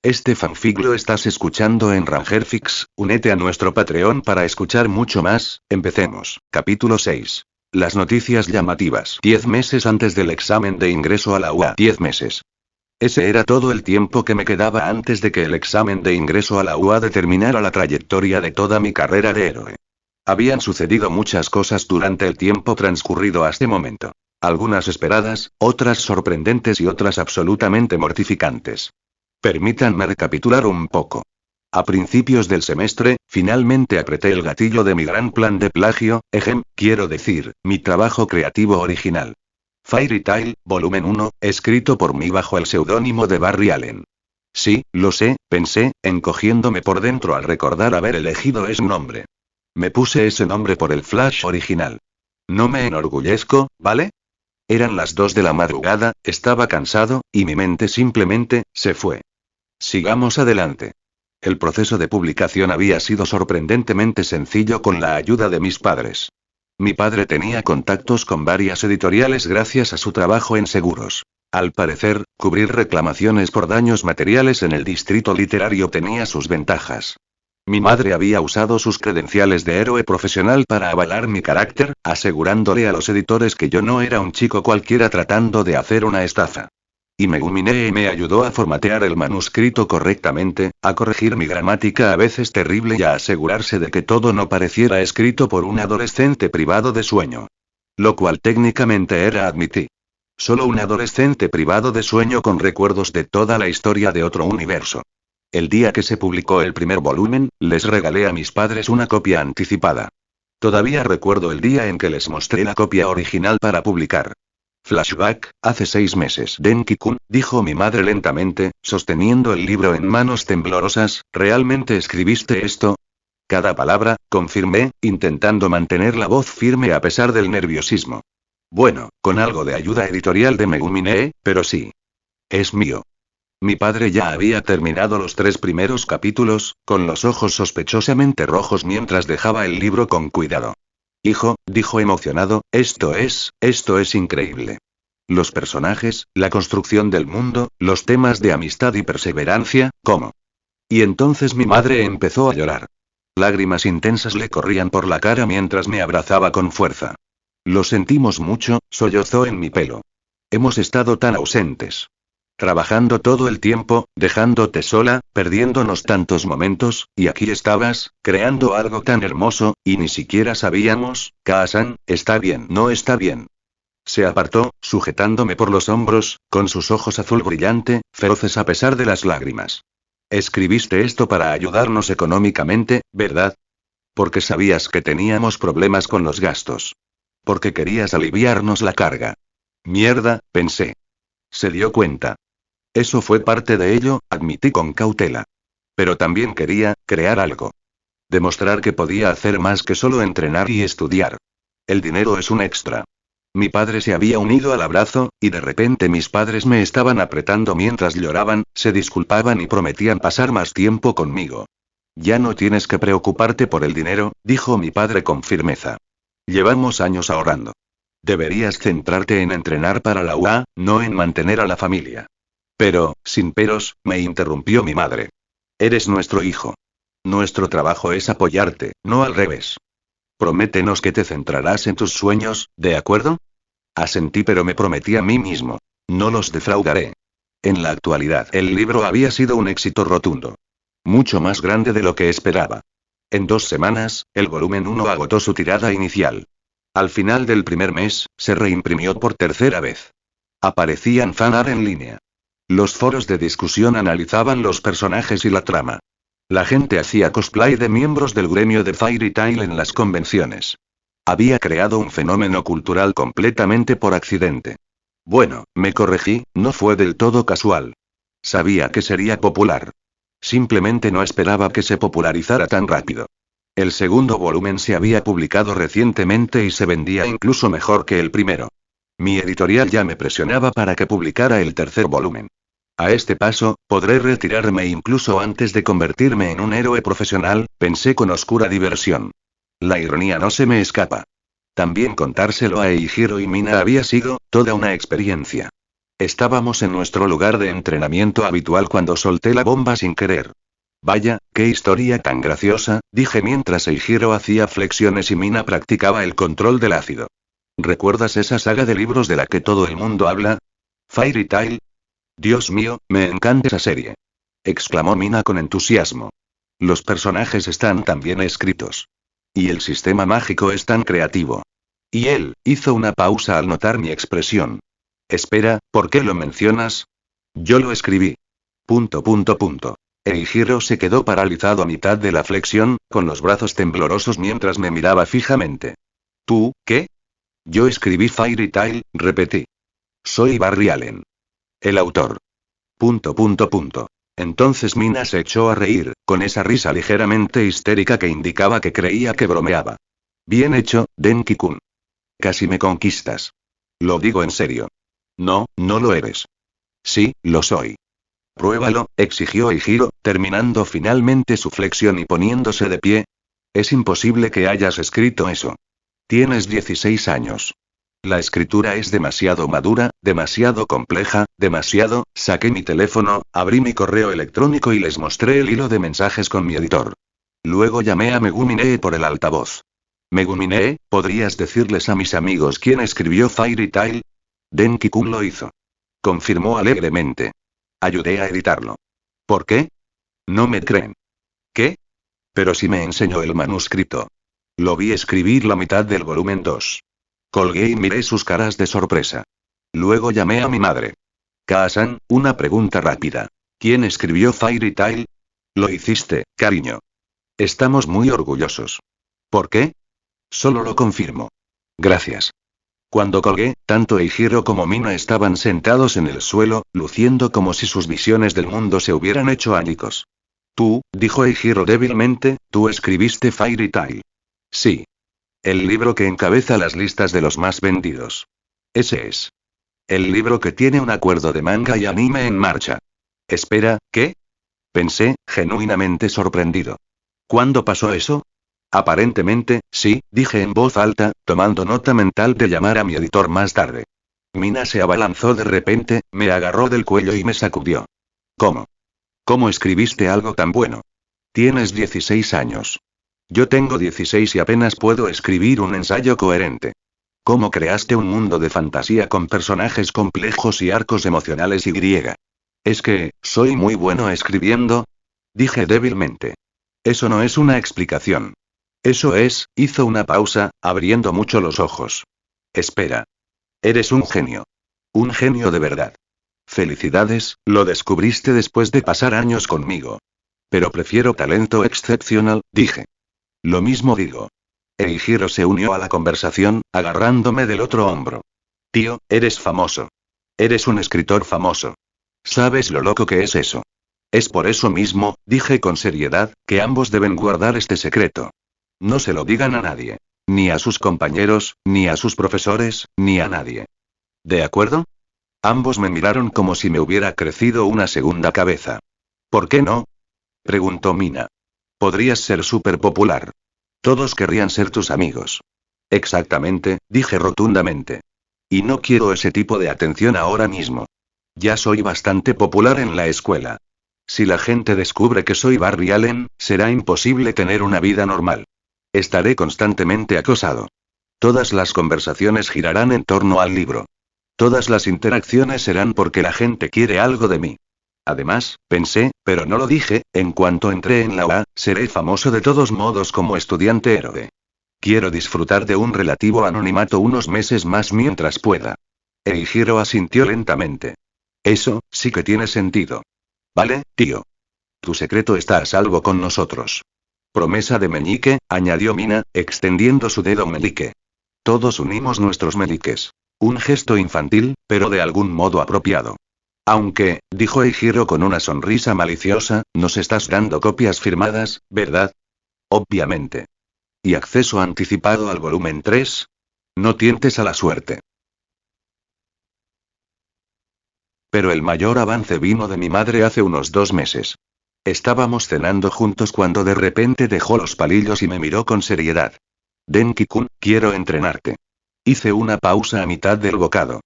Este fanfic lo estás escuchando en Rangerfix, únete a nuestro Patreon para escuchar mucho más, empecemos. Capítulo 6. Las noticias llamativas. 10 meses antes del examen de ingreso a la UA. 10 meses. Ese era todo el tiempo que me quedaba antes de que el examen de ingreso a la UA determinara la trayectoria de toda mi carrera de héroe. Habían sucedido muchas cosas durante el tiempo transcurrido a este momento. Algunas esperadas, otras sorprendentes y otras absolutamente mortificantes. Permítanme recapitular un poco. A principios del semestre, finalmente apreté el gatillo de mi gran plan de plagio, quiero decir, mi trabajo creativo original. Fairy Tail, volumen 1, escrito por mí bajo el seudónimo de Barry Allen. Sí, lo sé, pensé, encogiéndome por dentro al recordar haber elegido ese nombre. Me puse ese nombre por el Flash original. No me enorgullezco, ¿vale? Eran las 2 de la madrugada, estaba cansado, y mi mente simplemente, se fue. Sigamos adelante. El proceso de publicación había sido sorprendentemente sencillo con la ayuda de mis padres. Mi padre tenía contactos con varias editoriales gracias a su trabajo en seguros. Al parecer, cubrir reclamaciones por daños materiales en el distrito literario tenía sus ventajas. Mi madre había usado sus credenciales de héroe profesional para avalar mi carácter, asegurándole a los editores que yo no era un chico cualquiera tratando de hacer una estafa. Y Megumi me ayudó a formatear el manuscrito correctamente, a corregir mi gramática a veces terrible y a asegurarse de que todo no pareciera escrito por un adolescente privado de sueño. Lo cual técnicamente era, admití. Solo un adolescente privado de sueño con recuerdos de toda la historia de otro universo. El día que se publicó el primer volumen, les regalé a mis padres una copia anticipada. Todavía recuerdo el día en que les mostré la copia original para publicar. Flashback, hace 6 meses. Denki-kun, dijo mi madre lentamente, sosteniendo el libro en manos temblorosas, ¿realmente escribiste esto? Cada palabra, confirmé, intentando mantener la voz firme a pesar del nerviosismo. Bueno, con algo de ayuda editorial de Megumi, pero sí. Es mío. Mi padre ya había terminado los 3 primeros capítulos, con los ojos sospechosamente rojos mientras dejaba el libro con cuidado. Hijo, dijo emocionado, esto es increíble. Los personajes, la construcción del mundo, los temas de amistad y perseverancia, ¿cómo? Y entonces mi madre empezó a llorar. Lágrimas intensas le corrían por la cara mientras me abrazaba con fuerza. Lo sentimos mucho, sollozó en mi pelo. Hemos estado tan ausentes. Trabajando todo el tiempo, dejándote sola, perdiéndonos tantos momentos, y aquí estabas, creando algo tan hermoso, y ni siquiera sabíamos, Kaa-san, está bien, no está bien. Se apartó, sujetándome por los hombros, con sus ojos azul brillante, feroces a pesar de las lágrimas. Escribiste esto para ayudarnos económicamente, ¿verdad? Porque sabías que teníamos problemas con los gastos. Porque querías aliviarnos la carga. Mierda, pensé. Se dio cuenta. Eso fue parte de ello, admití con cautela. Pero también quería, crear algo. Demostrar que podía hacer más que solo entrenar y estudiar. El dinero es un extra. Mi padre se había unido al abrazo, y de repente mis padres me estaban apretando mientras lloraban, se disculpaban y prometían pasar más tiempo conmigo. Ya no tienes que preocuparte por el dinero, dijo mi padre con firmeza. Llevamos años ahorrando. Deberías centrarte en entrenar para la UA, no en mantener a la familia. Pero, sin peros, me interrumpió mi madre. Eres nuestro hijo. Nuestro trabajo es apoyarte, no al revés. Prométenos que te centrarás en tus sueños, ¿de acuerdo? Asentí, pero me prometí a mí mismo. No los defraudaré. En la actualidad, el libro había sido un éxito rotundo. Mucho más grande de lo que esperaba. En 2 semanas, el volumen 1 agotó su tirada inicial. Al final del primer mes, se reimprimió por 3ª vez. Aparecían fanart en línea. Los foros de discusión analizaban los personajes y la trama. La gente hacía cosplay de miembros del gremio de Fairy Tail en las convenciones. Había creado un fenómeno cultural completamente por accidente. Bueno, me corregí, no fue del todo casual. Sabía que sería popular. Simplemente no esperaba que se popularizara tan rápido. El segundo volumen se había publicado recientemente y se vendía incluso mejor que el primero. Mi editorial ya me presionaba para que publicara el 3er volumen. A este paso, podré retirarme incluso antes de convertirme en un héroe profesional, pensé con oscura diversión. La ironía no se me escapa. También contárselo a Eijiro y Mina había sido, toda una experiencia. Estábamos en nuestro lugar de entrenamiento habitual cuando solté la bomba sin querer. Vaya, qué historia tan graciosa, dije mientras Eijiro hacía flexiones y Mina practicaba el control del ácido. ¿Recuerdas esa saga de libros de la que todo el mundo habla? ¿Fairy Tail? Dios mío, me encanta esa serie. Exclamó Mina con entusiasmo. Los personajes están tan bien escritos. Y el sistema mágico es tan creativo. Y él, hizo una pausa al notar mi expresión. Espera, ¿por qué lo mencionas? Yo lo escribí. Eijiro se quedó paralizado a mitad de la flexión, con los brazos temblorosos mientras me miraba fijamente. ¿Tú, qué? Yo escribí Fairy Tail, repetí. Soy Barry Allen. El autor. Entonces Mina se echó a reír, con esa risa ligeramente histérica que indicaba que creía que bromeaba. Bien hecho, Denki-kun. Casi me conquistas. Lo digo en serio. No, no lo eres. Sí, lo soy. Pruébalo, exigió Eijiro, terminando finalmente su flexión y poniéndose de pie. Es imposible que hayas escrito eso. Tienes 16 años. La escritura es demasiado madura, demasiado compleja, demasiado. Saqué mi teléfono, abrí mi correo electrónico y les mostré el hilo de mensajes con mi editor. Luego llamé a Megumi por el altavoz. Megumi, ¿podrías decirles a mis amigos quién escribió Fairy Tail? Denki-kun lo hizo. Confirmó alegremente. Ayudé a editarlo. ¿Por qué? No me creen. ¿Qué? Pero si me enseñó el manuscrito. Lo vi escribir la mitad del volumen 2. Colgué y miré sus caras de sorpresa. Luego llamé a mi madre. Kaa-san, una pregunta rápida. ¿Quién escribió Fairy Tail? Lo hiciste, cariño. Estamos muy orgullosos. ¿Por qué? Solo lo confirmo. Gracias. Cuando colgué, tanto Eijiro como Mina estaban sentados en el suelo, luciendo como si sus visiones del mundo se hubieran hecho añicos. Tú, dijo Eijiro débilmente, tú escribiste Fairy Tail. Sí. El libro que encabeza las listas de los más vendidos. Ese es. El libro que tiene un acuerdo de manga y anime en marcha. Espera, ¿qué? Pensé, genuinamente sorprendido. ¿Cuándo pasó eso? Aparentemente, sí, dije en voz alta, tomando nota mental de llamar a mi editor más tarde. Mina se abalanzó de repente, me agarró del cuello y me sacudió. ¿Cómo? ¿Cómo escribiste algo tan bueno? Tienes 16 años. Yo tengo 16 y apenas puedo escribir un ensayo coherente. ¿Cómo creaste un mundo de fantasía con personajes complejos y arcos emocionales y griega? ¿Es que, soy muy bueno escribiendo? Dije débilmente. Eso no es una explicación. Eso es, hizo una pausa, abriendo mucho los ojos. Espera. Eres un genio. Un genio de verdad. Felicidades, lo descubriste después de pasar años conmigo. Pero prefiero talento excepcional, dije. Lo mismo digo. Eijiro se unió a la conversación, agarrándome del otro hombro. Tío, eres famoso. Eres un escritor famoso. ¿Sabes lo loco que es eso? Es por eso mismo, dije con seriedad, que ambos deben guardar este secreto. No se lo digan a nadie. Ni a sus compañeros, ni a sus profesores, ni a nadie. ¿De acuerdo? Ambos me miraron como si me hubiera crecido una segunda cabeza. ¿Por qué no? Preguntó Mina. Podrías ser súper popular. Todos querrían ser tus amigos. Exactamente, dije rotundamente. Y no quiero ese tipo de atención ahora mismo. Ya soy bastante popular en la escuela. Si la gente descubre que soy Barry Allen, será imposible tener una vida normal. Estaré constantemente acosado. Todas las conversaciones girarán en torno al libro. Todas las interacciones serán porque la gente quiere algo de mí. Además, pensé, pero no lo dije, en cuanto entré en la UA, seré famoso de todos modos como estudiante héroe. Quiero disfrutar de un relativo anonimato unos meses más mientras pueda. Eijiro asintió lentamente. Eso, sí que tiene sentido. Vale, tío. Tu secreto está a salvo con nosotros. Promesa de meñique, añadió Mina, extendiendo su dedo meñique. Todos unimos nuestros meñiques. Un gesto infantil, pero de algún modo apropiado. Aunque, dijo Eijiro con una sonrisa maliciosa, nos estás dando copias firmadas, ¿verdad? Obviamente. ¿Y acceso anticipado al volumen 3? No tientes a la suerte. Pero el mayor avance vino de mi madre hace unos 2 meses. Estábamos cenando juntos cuando de repente dejó los palillos y me miró con seriedad. Denki-kun, quiero entrenarte. Hice una pausa a mitad del bocado.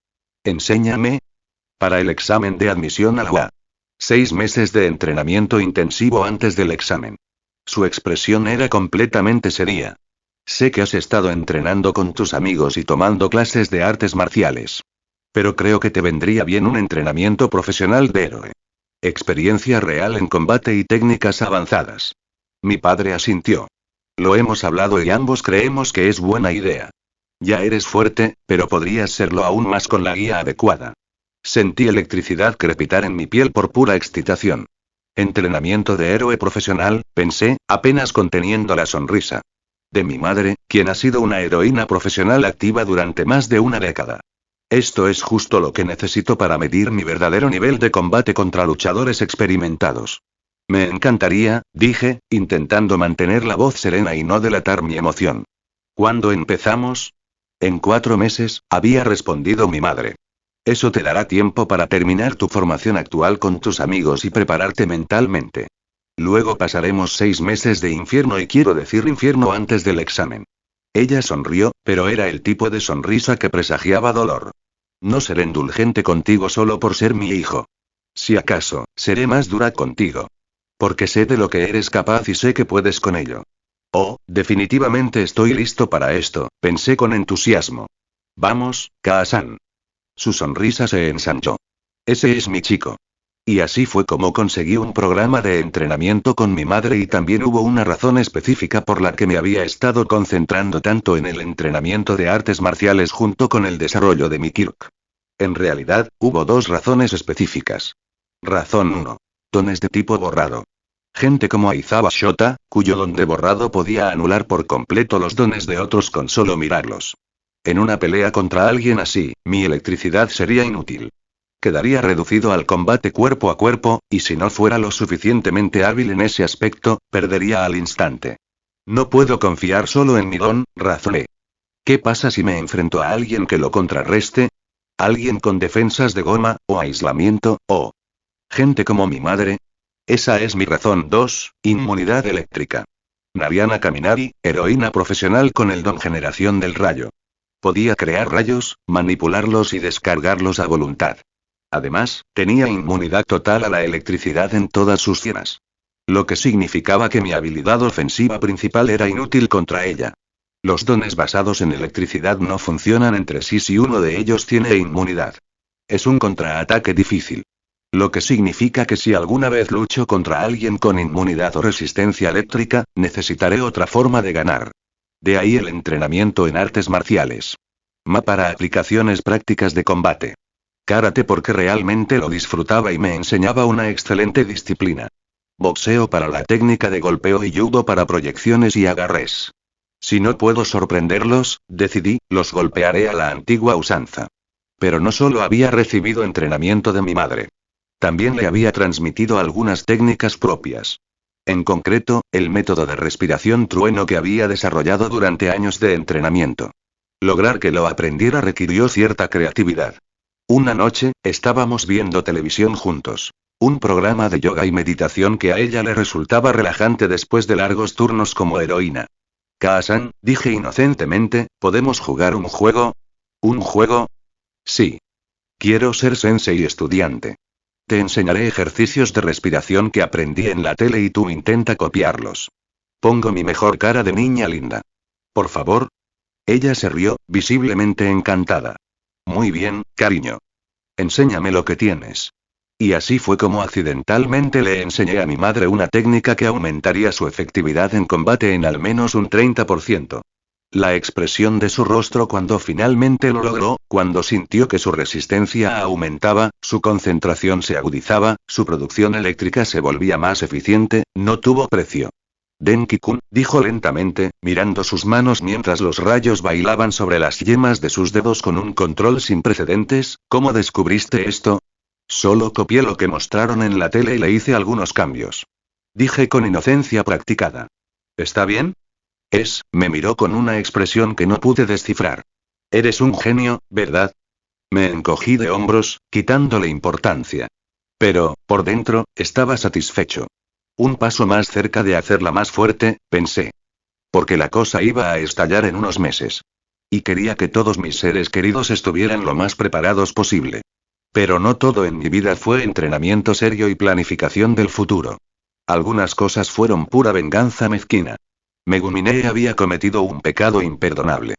Enséñame. Para el examen de admisión a la UA. 6 meses de entrenamiento intensivo antes del examen. Su expresión era completamente seria. Sé que has estado entrenando con tus amigos y tomando clases de artes marciales. Pero creo que te vendría bien un entrenamiento profesional de héroe. Experiencia real en combate y técnicas avanzadas. Mi padre asintió. Lo hemos hablado y ambos creemos que es buena idea. Ya eres fuerte, pero podrías serlo aún más con la guía adecuada. Sentí electricidad crepitar en mi piel por pura excitación. Entrenamiento de héroe profesional, pensé, apenas conteniendo la sonrisa. De mi madre, quien ha sido una heroína profesional activa durante más de una década. Esto es justo lo que necesito para medir mi verdadero nivel de combate contra luchadores experimentados. Me encantaría, dije, intentando mantener la voz serena y no delatar mi emoción. ¿Cuándo empezamos? En 4 meses, había respondido mi madre. Eso te dará tiempo para terminar tu formación actual con tus amigos y prepararte mentalmente. Luego pasaremos 6 meses de infierno y quiero decir infierno antes del examen. Ella sonrió, pero era el tipo de sonrisa que presagiaba dolor. No seré indulgente contigo solo por ser mi hijo. Si acaso, seré más dura contigo. Porque sé de lo que eres capaz y sé que puedes con ello. Oh, definitivamente estoy listo para esto, pensé con entusiasmo. Vamos, Kaa-san. Su sonrisa se ensanchó. Ese es mi chico. Y así fue como conseguí un programa de entrenamiento con mi madre y también hubo una razón específica por la que me había estado concentrando tanto en el entrenamiento de artes marciales junto con el desarrollo de mi Kirk. En realidad, hubo 2 razones específicas. Razón 1. Dones de tipo borrado. Gente como Aizawa Shota, cuyo don de borrado podía anular por completo los dones de otros con solo mirarlos. En una pelea contra alguien así, mi electricidad sería inútil. Quedaría reducido al combate cuerpo a cuerpo, y si no fuera lo suficientemente hábil en ese aspecto, perdería al instante. No puedo confiar solo en mi don, razoné. ¿Qué pasa si me enfrento a alguien que lo contrarreste? ¿Alguien con defensas de goma, o aislamiento, o gente como mi madre? Esa es mi razón 2, inmunidad eléctrica. Nariana Kaminari, heroína profesional con el don generación del rayo. Podía crear rayos, manipularlos y descargarlos a voluntad. Además, tenía inmunidad total a la electricidad en todas sus cienas. Lo que significaba que mi habilidad ofensiva principal era inútil contra ella. Los dones basados en electricidad no funcionan entre sí si uno de ellos tiene inmunidad. Es un contraataque difícil. Lo que significa que si alguna vez lucho contra alguien con inmunidad o resistencia eléctrica, necesitaré otra forma de ganar. De ahí el entrenamiento en artes marciales. Para aplicaciones prácticas de combate. Karate porque realmente lo disfrutaba y me enseñaba una excelente disciplina. Boxeo para la técnica de golpeo y judo para proyecciones y agarres. Si no puedo sorprenderlos, decidí, los golpearé a la antigua usanza. Pero no solo había recibido entrenamiento de mi madre. También le había transmitido algunas técnicas propias. En concreto, el método de respiración trueno que había desarrollado durante años de entrenamiento. Lograr que lo aprendiera requirió cierta creatividad. Una noche, estábamos viendo televisión juntos. Un programa de yoga y meditación que a ella le resultaba relajante después de largos turnos como heroína. Kaa-san, dije inocentemente, ¿podemos jugar un juego? ¿Un juego? Sí. Quiero ser sensei estudiante. Te enseñaré ejercicios de respiración que aprendí en la tele y tú intenta copiarlos. Pongo mi mejor cara de niña linda. Por favor. Ella se rió, visiblemente encantada. Muy bien, cariño. Enséñame lo que tienes. Y así fue como accidentalmente le enseñé a mi madre una técnica que aumentaría su efectividad en combate en al menos un 30%. La expresión de su rostro cuando finalmente lo logró, cuando sintió que su resistencia aumentaba, su concentración se agudizaba, su producción eléctrica se volvía más eficiente, no tuvo precio. Denki-kun, dijo lentamente, mirando sus manos mientras los rayos bailaban sobre las yemas de sus dedos con un control sin precedentes, ¿cómo descubriste esto? Solo copié lo que mostraron en la tele y le hice algunos cambios. Dije con inocencia practicada. ¿Está bien? Me miró con una expresión que no pude descifrar. Eres un genio, ¿verdad? Me encogí de hombros, quitándole importancia. Pero, por dentro, estaba satisfecho. Un paso más cerca de hacerla más fuerte, pensé. Porque la cosa iba a estallar en unos meses. Y quería que todos mis seres queridos estuvieran lo más preparados posible. Pero no todo en mi vida fue entrenamiento serio y planificación del futuro. Algunas cosas fueron pura venganza mezquina. Megumi había cometido un pecado imperdonable.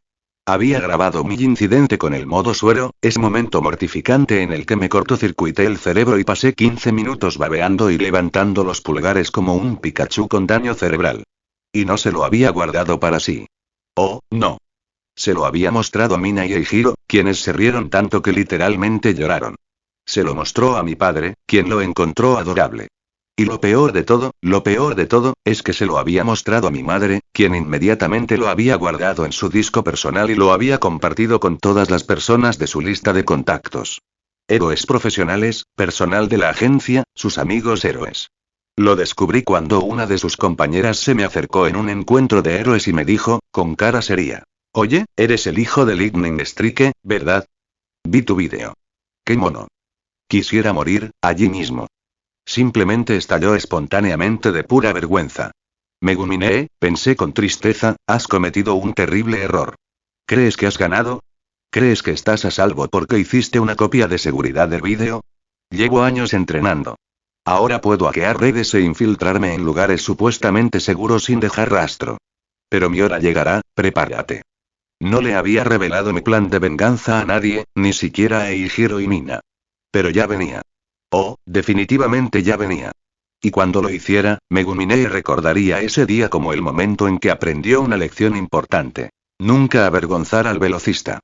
Había grabado mi incidente con el modo suero, ese momento mortificante en el que me cortocircuité el cerebro y pasé 15 minutos babeando y levantando los pulgares como un Pikachu con daño cerebral. Y no se lo había guardado para sí. Oh, no. Se lo había mostrado a Mina y Eijiro, quienes se rieron tanto que literalmente lloraron. Se lo mostró a mi padre, quien lo encontró adorable. Y lo peor de todo, es que se lo había mostrado a mi madre, quien inmediatamente lo había guardado en su disco personal y lo había compartido con todas las personas de su lista de contactos. Héroes profesionales, personal de la agencia, sus amigos héroes. Lo descubrí cuando una de sus compañeras se me acercó en un encuentro de héroes y me dijo, con cara seria: Oye, eres el hijo de Lightning Strike, ¿verdad? Vi tu vídeo. ¡Qué mono! Quisiera morir, allí mismo. Simplemente estalló espontáneamente de pura vergüenza. Megumi, pensé con tristeza, has cometido un terrible error. ¿Crees que has ganado? ¿Crees que estás a salvo porque hiciste una copia de seguridad del vídeo? Llevo años entrenando. Ahora puedo hackear redes e infiltrarme en lugares supuestamente seguros sin dejar rastro. Pero mi hora llegará, prepárate. No le había revelado mi plan de venganza a nadie, ni siquiera a Eijiro y Mina. Pero ya venía. Oh, definitivamente ya venía. Y cuando lo hiciera, Megumi recordaría ese día como el momento en que aprendió una lección importante. Nunca avergonzar al velocista.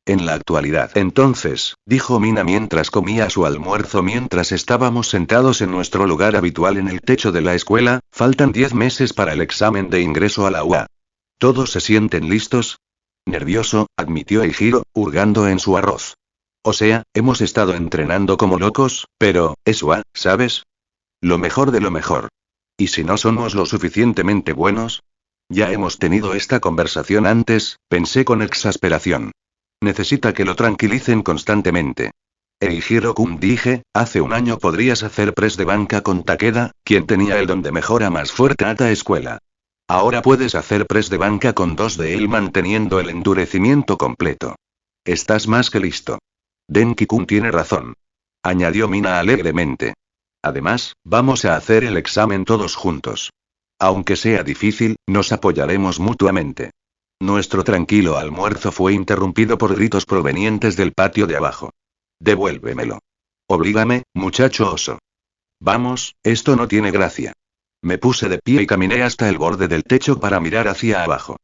En la actualidad. Entonces, dijo Mina mientras comía su almuerzo mientras estábamos sentados en nuestro lugar habitual en el techo de la escuela, faltan 10 meses para el examen de ingreso a la UA. ¿Todos se sienten listos? Nervioso, admitió Eijiro, hurgando en su arroz. O sea, hemos estado entrenando como locos, pero, eso, ¿sabes? Lo mejor de lo mejor. ¿Y si no somos lo suficientemente buenos? Ya hemos tenido esta conversación antes, pensé con exasperación. Necesita que lo tranquilicen constantemente. Eijiro-kun, dije, hace un año podrías hacer press de banca con Takeda, quien tenía el don de mejora más fuerte a ta escuela. Ahora puedes hacer press de banca con 2 de él manteniendo el endurecimiento completo. Estás más que listo. Denki-kun tiene razón. Añadió Mina alegremente. Además, vamos a hacer el examen todos juntos. Aunque sea difícil, nos apoyaremos mutuamente. Nuestro tranquilo almuerzo fue interrumpido por gritos provenientes del patio de abajo. Devuélvemelo. Oblígame, muchacho oso. Vamos, esto no tiene gracia. Me puse de pie y caminé hasta el borde del techo para mirar hacia abajo.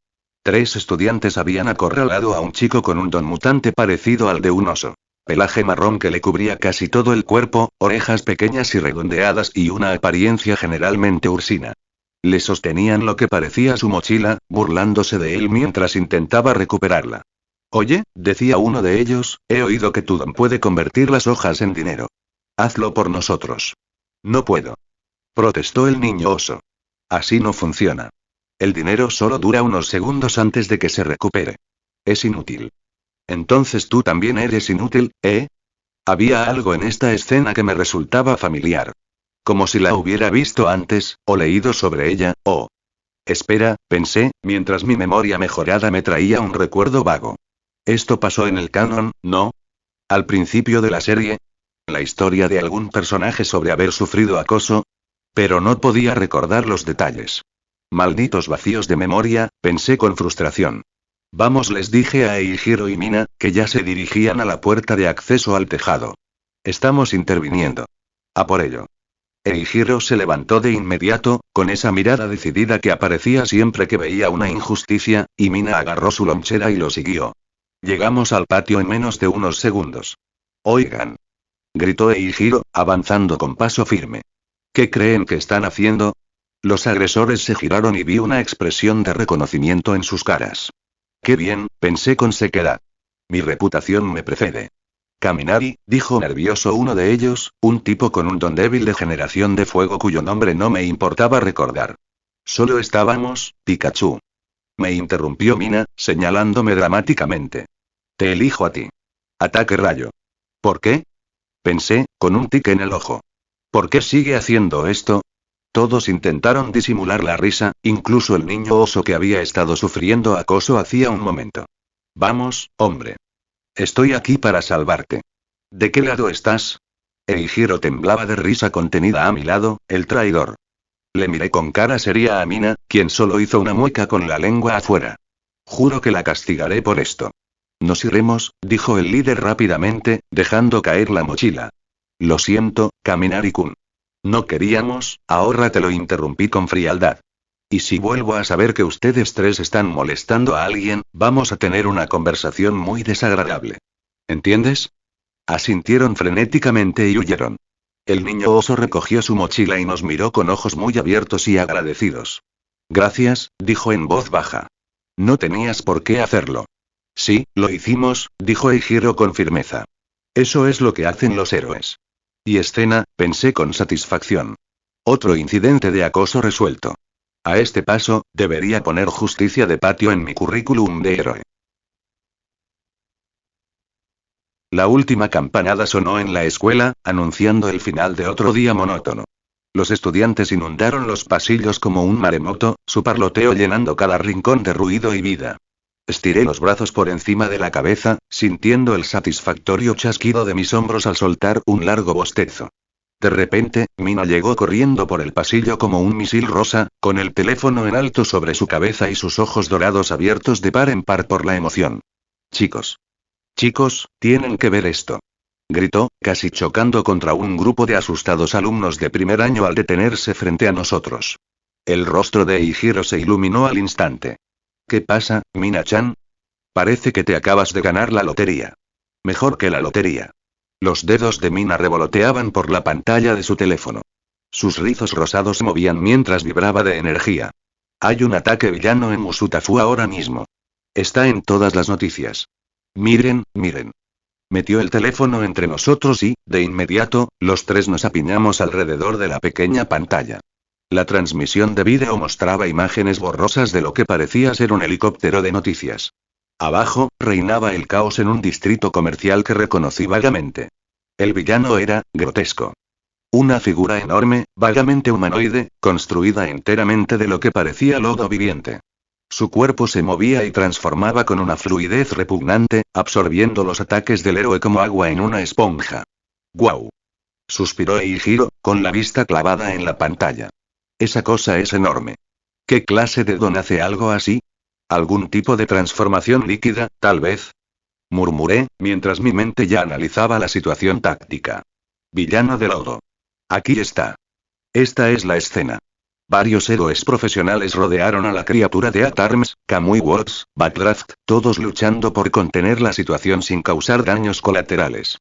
3 estudiantes habían acorralado a un chico con un don mutante parecido al de un oso. Pelaje marrón que le cubría casi todo el cuerpo, orejas pequeñas y redondeadas y una apariencia generalmente ursina. Le sostenían lo que parecía su mochila, burlándose de él mientras intentaba recuperarla. Oye, decía uno de ellos, he oído que tu don puede convertir las hojas en dinero. Hazlo por nosotros. No puedo. Protestó el niño oso. Así no funciona. El dinero solo dura unos segundos antes de que se recupere. Es inútil. Entonces tú también eres inútil, ¿eh? Había algo en esta escena que me resultaba familiar. Como si la hubiera visto antes, o leído sobre ella, o... Espera, pensé, mientras mi memoria mejorada me traía un recuerdo vago. Esto pasó en el canon, ¿no? Al principio de la serie. La historia de algún personaje sobre haber sufrido acoso. Pero no podía recordar los detalles. Malditos vacíos de memoria, pensé con frustración. Vamos, les dije a Eijiro y Mina, que ya se dirigían a la puerta de acceso al tejado. Estamos interviniendo. A por ello. Eijiro se levantó de inmediato, con esa mirada decidida que aparecía siempre que veía una injusticia, y Mina agarró su lonchera y lo siguió. Llegamos al patio en menos de unos segundos. Oigan. Gritó Eijiro, avanzando con paso firme. ¿Qué creen que están haciendo? Los agresores se giraron y vi una expresión de reconocimiento en sus caras. Qué bien, pensé con sequedad. Mi reputación me precede. Kaminari, dijo nervioso uno de ellos, un tipo con un don débil de generación de fuego cuyo nombre no me importaba recordar. Solo estábamos, Pikachu. Me interrumpió Mina, señalándome dramáticamente. Te elijo a ti. Ataque rayo. ¿Por qué? Pensé, con un tic en el ojo. ¿Por qué sigue haciendo esto? Todos intentaron disimular la risa, incluso el niño oso que había estado sufriendo acoso hacía un momento. Vamos, hombre. Estoy aquí para salvarte. ¿De qué lado estás? Eijiro temblaba de risa contenida a mi lado, el traidor. Le miré con cara seria a Mina, quien solo hizo una mueca con la lengua afuera. Juro que la castigaré por esto. Nos iremos, dijo el líder rápidamente, dejando caer la mochila. Lo siento, Kaminari-kun. No queríamos, ahora te lo interrumpí con frialdad. Y si vuelvo a saber que ustedes tres están molestando a alguien, vamos a tener una conversación muy desagradable. ¿Entiendes? Asintieron frenéticamente y huyeron. El niño oso recogió su mochila y nos miró con ojos muy abiertos y agradecidos. Gracias, dijo en voz baja. No tenías por qué hacerlo. Sí, lo hicimos, dijo Eijiro con firmeza. Eso es lo que hacen los héroes. Y escena, pensé con satisfacción. Otro incidente de acoso resuelto. A este paso, debería poner justicia de patio en mi currículum de héroe. La última campanada sonó en la escuela, anunciando el final de otro día monótono. Los estudiantes inundaron los pasillos como un maremoto, su parloteo llenando cada rincón de ruido y vida. Estiré los brazos por encima de la cabeza, sintiendo el satisfactorio chasquido de mis hombros al soltar un largo bostezo. De repente, Mina llegó corriendo por el pasillo como un misil rosa, con el teléfono en alto sobre su cabeza y sus ojos dorados abiertos de par en par por la emoción. Chicos, tienen que ver esto. Gritó, casi chocando contra un grupo de asustados alumnos de primer año al detenerse frente a nosotros. El rostro de Eijiro se iluminó al instante. ¿Qué pasa, Mina-chan? Parece que te acabas de ganar la lotería. Mejor que la lotería. Los dedos de Mina revoloteaban por la pantalla de su teléfono. Sus rizos rosados se movían mientras vibraba de energía. Hay un ataque villano en Musutafu ahora mismo. Está en todas las noticias. Miren. Metió el teléfono entre nosotros y, de inmediato, los tres nos apiñamos alrededor de la pequeña pantalla. La transmisión de vídeo mostraba imágenes borrosas de lo que parecía ser un helicóptero de noticias. Abajo, reinaba el caos en un distrito comercial que reconocí vagamente. El villano era, grotesco. Una figura enorme, vagamente humanoide, construida enteramente de lo que parecía lodo viviente. Su cuerpo se movía y transformaba con una fluidez repugnante, absorbiendo los ataques del héroe como agua en una esponja. ¡Guau! Suspiró Eijiro, con la vista clavada en la pantalla. Esa cosa es enorme. ¿Qué clase de don hace algo así? ¿Algún tipo de transformación líquida, tal vez? Murmuré, mientras mi mente ya analizaba la situación táctica. Villano de lodo. Aquí está. Esta es la escena. Varios héroes profesionales rodearon a la criatura de At-Arms, Kamui Watts, Backdraft, todos luchando por contener la situación sin causar daños colaterales.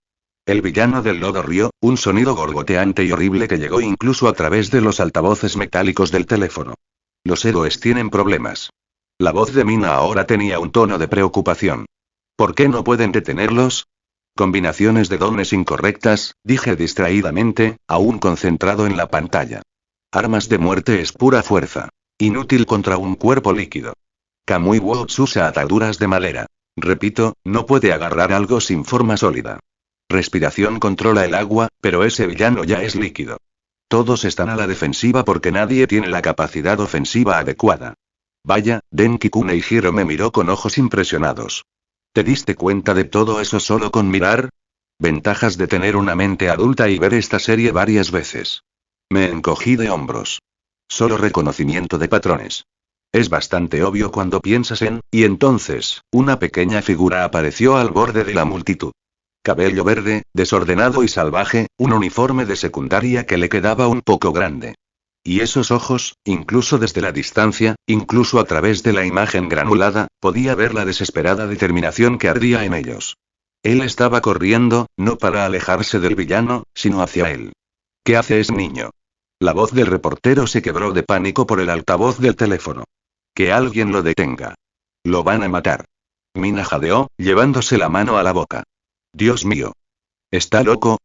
El villano del lodo rió, un sonido gorgoteante y horrible que llegó incluso a través de los altavoces metálicos del teléfono. Los héroes tienen problemas. La voz de Mina ahora tenía un tono de preocupación. ¿Por qué no pueden detenerlos? Combinaciones de dones incorrectas, dije distraídamente, aún concentrado en la pantalla. Armas de muerte es pura fuerza. Inútil contra un cuerpo líquido. Kamui Watts usa ataduras de madera. Repito, no puede agarrar algo sin forma sólida. Respiración controla el agua, pero ese villano ya es líquido. Todos están a la defensiva porque nadie tiene la capacidad ofensiva adecuada. Vaya, Denki-kun. Eijiro me miró con ojos impresionados. ¿Te diste cuenta de todo eso solo con mirar? Ventajas de tener una mente adulta y ver esta serie varias veces. Me encogí de hombros. Solo reconocimiento de patrones. Es bastante obvio cuando piensas en, y entonces, una pequeña figura apareció al borde de la multitud. Cabello verde, desordenado y salvaje, un uniforme de secundaria que le quedaba un poco grande. Y esos ojos, incluso desde la distancia, incluso a través de la imagen granulada, podía ver la desesperada determinación que ardía en ellos. Él estaba corriendo, no para alejarse del villano, sino hacia él. ¿Qué hace ese niño? La voz del reportero se quebró de pánico por el altavoz del teléfono. Que alguien lo detenga. Lo van a matar. Mina jadeó, llevándose la mano a la boca. Dios mío. ¿Está loco?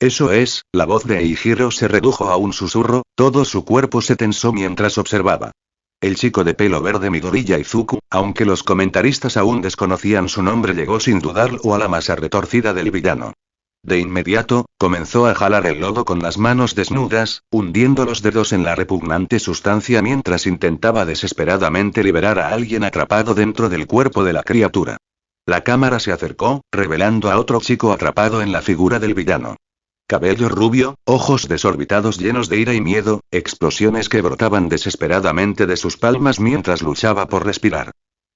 Eso es, la voz de Eijiro se redujo a un susurro, todo su cuerpo se tensó mientras observaba. El chico de pelo verde Midoriya Izuku, aunque los comentaristas aún desconocían su nombre, llegó sin dudarlo a la masa retorcida del villano. De inmediato, comenzó a jalar el lodo con las manos desnudas, hundiendo los dedos en la repugnante sustancia mientras intentaba desesperadamente liberar a alguien atrapado dentro del cuerpo de la criatura. La cámara se acercó, revelando a otro chico atrapado en la figura del villano. Cabello rubio, ojos desorbitados llenos de ira y miedo, explosiones que brotaban desesperadamente de sus palmas mientras luchaba por respirar.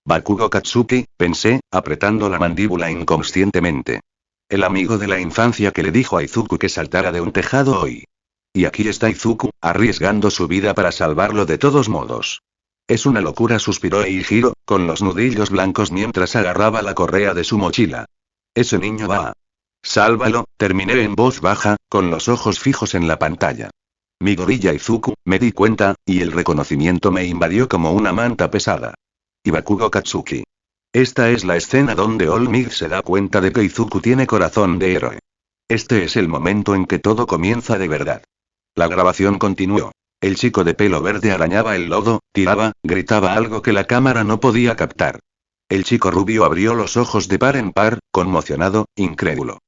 Bakugo Katsuki, pensé, apretando la mandíbula inconscientemente. El amigo de la infancia que le dijo a Izuku que saltara de un tejado hoy. Y aquí está Izuku, arriesgando su vida para salvarlo de todos modos. Es una locura, suspiró Eijiro, con los nudillos blancos mientras agarraba la correa de su mochila. Ese niño va. Sálvalo, terminé en voz baja, con los ojos fijos en la pantalla. Midoriya Izuku, me di cuenta, y el reconocimiento me invadió como una manta pesada. Y Bakugo Katsuki. Esta es la escena donde All Might se da cuenta de que Izuku tiene corazón de héroe. Este es el momento en que todo comienza de verdad. La grabación continuó. El chico de pelo verde arañaba el lodo, tiraba, gritaba algo que la cámara no podía captar. El chico rubio abrió los ojos de par en par, conmocionado, incrédulo.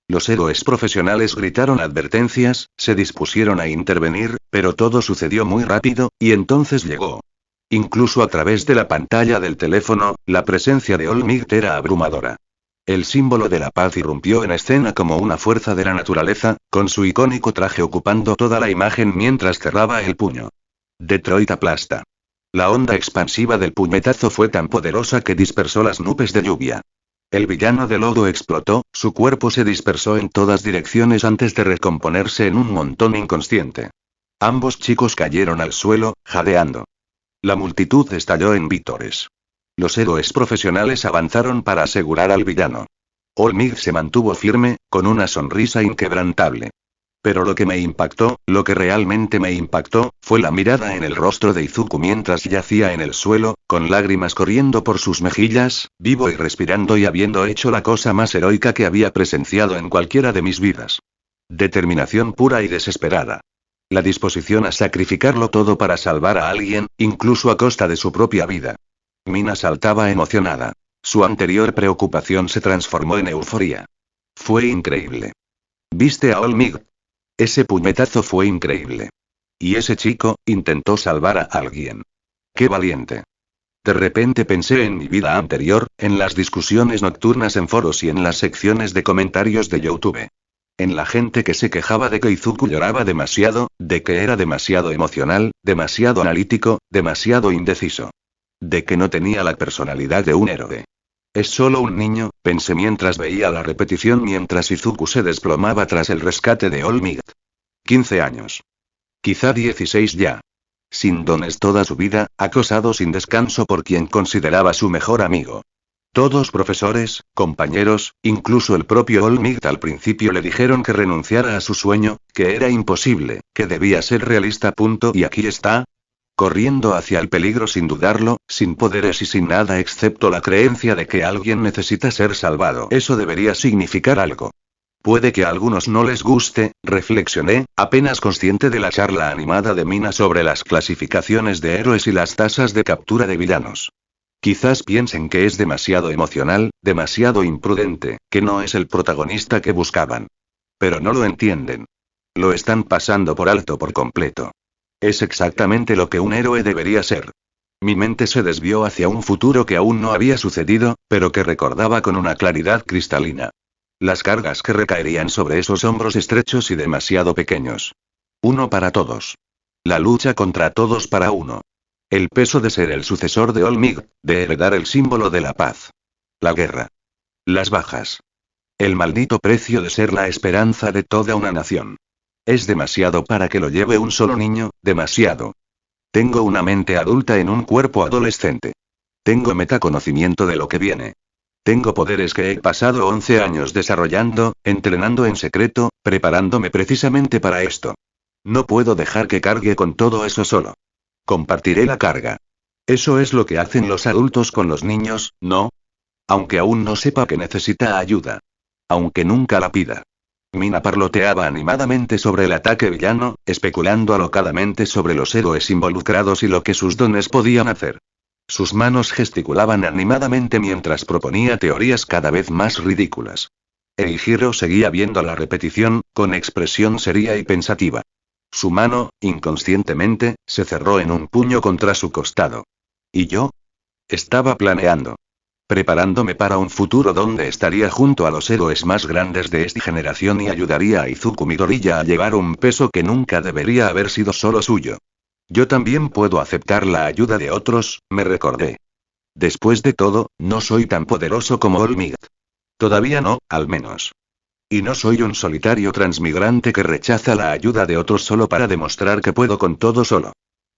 Los héroes profesionales gritaron advertencias, se dispusieron a intervenir, pero todo sucedió muy rápido, y entonces llegó. Incluso a través de la pantalla del teléfono, la presencia de All Might era abrumadora. El símbolo de la paz irrumpió en escena como una fuerza de la naturaleza, con su icónico traje ocupando toda la imagen mientras cerraba el puño. Detroit aplasta. La onda expansiva del puñetazo fue tan poderosa que dispersó las nubes de lluvia. El villano de lodo explotó, su cuerpo se dispersó en todas direcciones antes de recomponerse en un montón inconsciente. Ambos chicos cayeron al suelo, jadeando. La multitud estalló en vítores. Los héroes profesionales avanzaron para asegurar al villano. All Might se mantuvo firme, con una sonrisa inquebrantable. Pero lo que me impactó, lo que realmente me impactó, fue la mirada en el rostro de Izuku mientras yacía en el suelo, con lágrimas corriendo por sus mejillas, vivo y respirando y habiendo hecho la cosa más heroica que había presenciado en cualquiera de mis vidas. Determinación pura y desesperada. La disposición a sacrificarlo todo para salvar a alguien, incluso a costa de su propia vida. Mina saltaba emocionada. Su anterior preocupación se transformó en euforía. Fue increíble. ¿Viste a All Might? Ese puñetazo fue increíble. Y ese chico, intentó salvar a alguien. ¡Qué valiente! De repente pensé en mi vida anterior, en las discusiones nocturnas en foros y en las secciones de comentarios de YouTube. En la gente que se quejaba de que Izuku lloraba demasiado, de que era demasiado emocional, demasiado analítico, demasiado indeciso. De que no tenía la personalidad de un héroe. Es solo un niño, pensé mientras veía la repetición mientras Izuku se desplomaba tras el rescate de All Might. 15 años. Quizá 16 ya. Sin dones toda su vida, acosado sin descanso por quien consideraba su mejor amigo. Todos profesores, compañeros, incluso el propio All Might al principio le dijeron que renunciara a su sueño, que era imposible, que debía ser realista. Y aquí está. Corriendo hacia el peligro sin dudarlo, sin poderes y sin nada excepto la creencia de que alguien necesita ser salvado. Eso debería significar algo. Puede que a algunos no les guste, reflexioné, apenas consciente de la charla animada de Mina sobre las clasificaciones de héroes y las tasas de captura de villanos. Quizás piensen que es demasiado emocional, demasiado imprudente, que no es el protagonista que buscaban. Pero no lo entienden. Lo están pasando por alto por completo. Es exactamente lo que un héroe debería ser. Mi mente se desvió hacia un futuro que aún no había sucedido, pero que recordaba con una claridad cristalina. Las cargas que recaerían sobre esos hombros estrechos y demasiado pequeños. Uno para todos. La lucha contra todos para uno. El peso de ser el sucesor de All Might, de heredar el símbolo de la paz. La guerra. Las bajas. El maldito precio de ser la esperanza de toda una nación. Es demasiado para que lo lleve un solo niño, demasiado. Tengo una mente adulta en un cuerpo adolescente. Tengo metaconocimiento de lo que viene. Tengo poderes que he pasado 11 años desarrollando, entrenando en secreto, preparándome precisamente para esto. No puedo dejar que cargue con todo eso solo. Compartiré la carga. Eso es lo que hacen los adultos con los niños, ¿no? Aunque aún no sepa que necesita ayuda. Aunque nunca la pida. Mina parloteaba animadamente sobre el ataque villano, especulando alocadamente sobre los héroes involucrados y lo que sus dones podían hacer. Sus manos gesticulaban animadamente mientras proponía teorías cada vez más ridículas. Eijiro seguía viendo la repetición, con expresión seria y pensativa. Su mano, inconscientemente, se cerró en un puño contra su costado. ¿Y yo? Estaba planeando. preparándome para un futuro donde estaría junto a los héroes más grandes de esta generación y ayudaría a Izuku Midoriya a llevar un peso que nunca debería haber sido solo suyo. Yo también puedo aceptar la ayuda de otros, me recordé. Después de todo, no soy tan poderoso como All Might. Todavía no, al menos. Y no soy un solitario transmigrante que rechaza la ayuda de otros solo para demostrar que puedo con todo solo.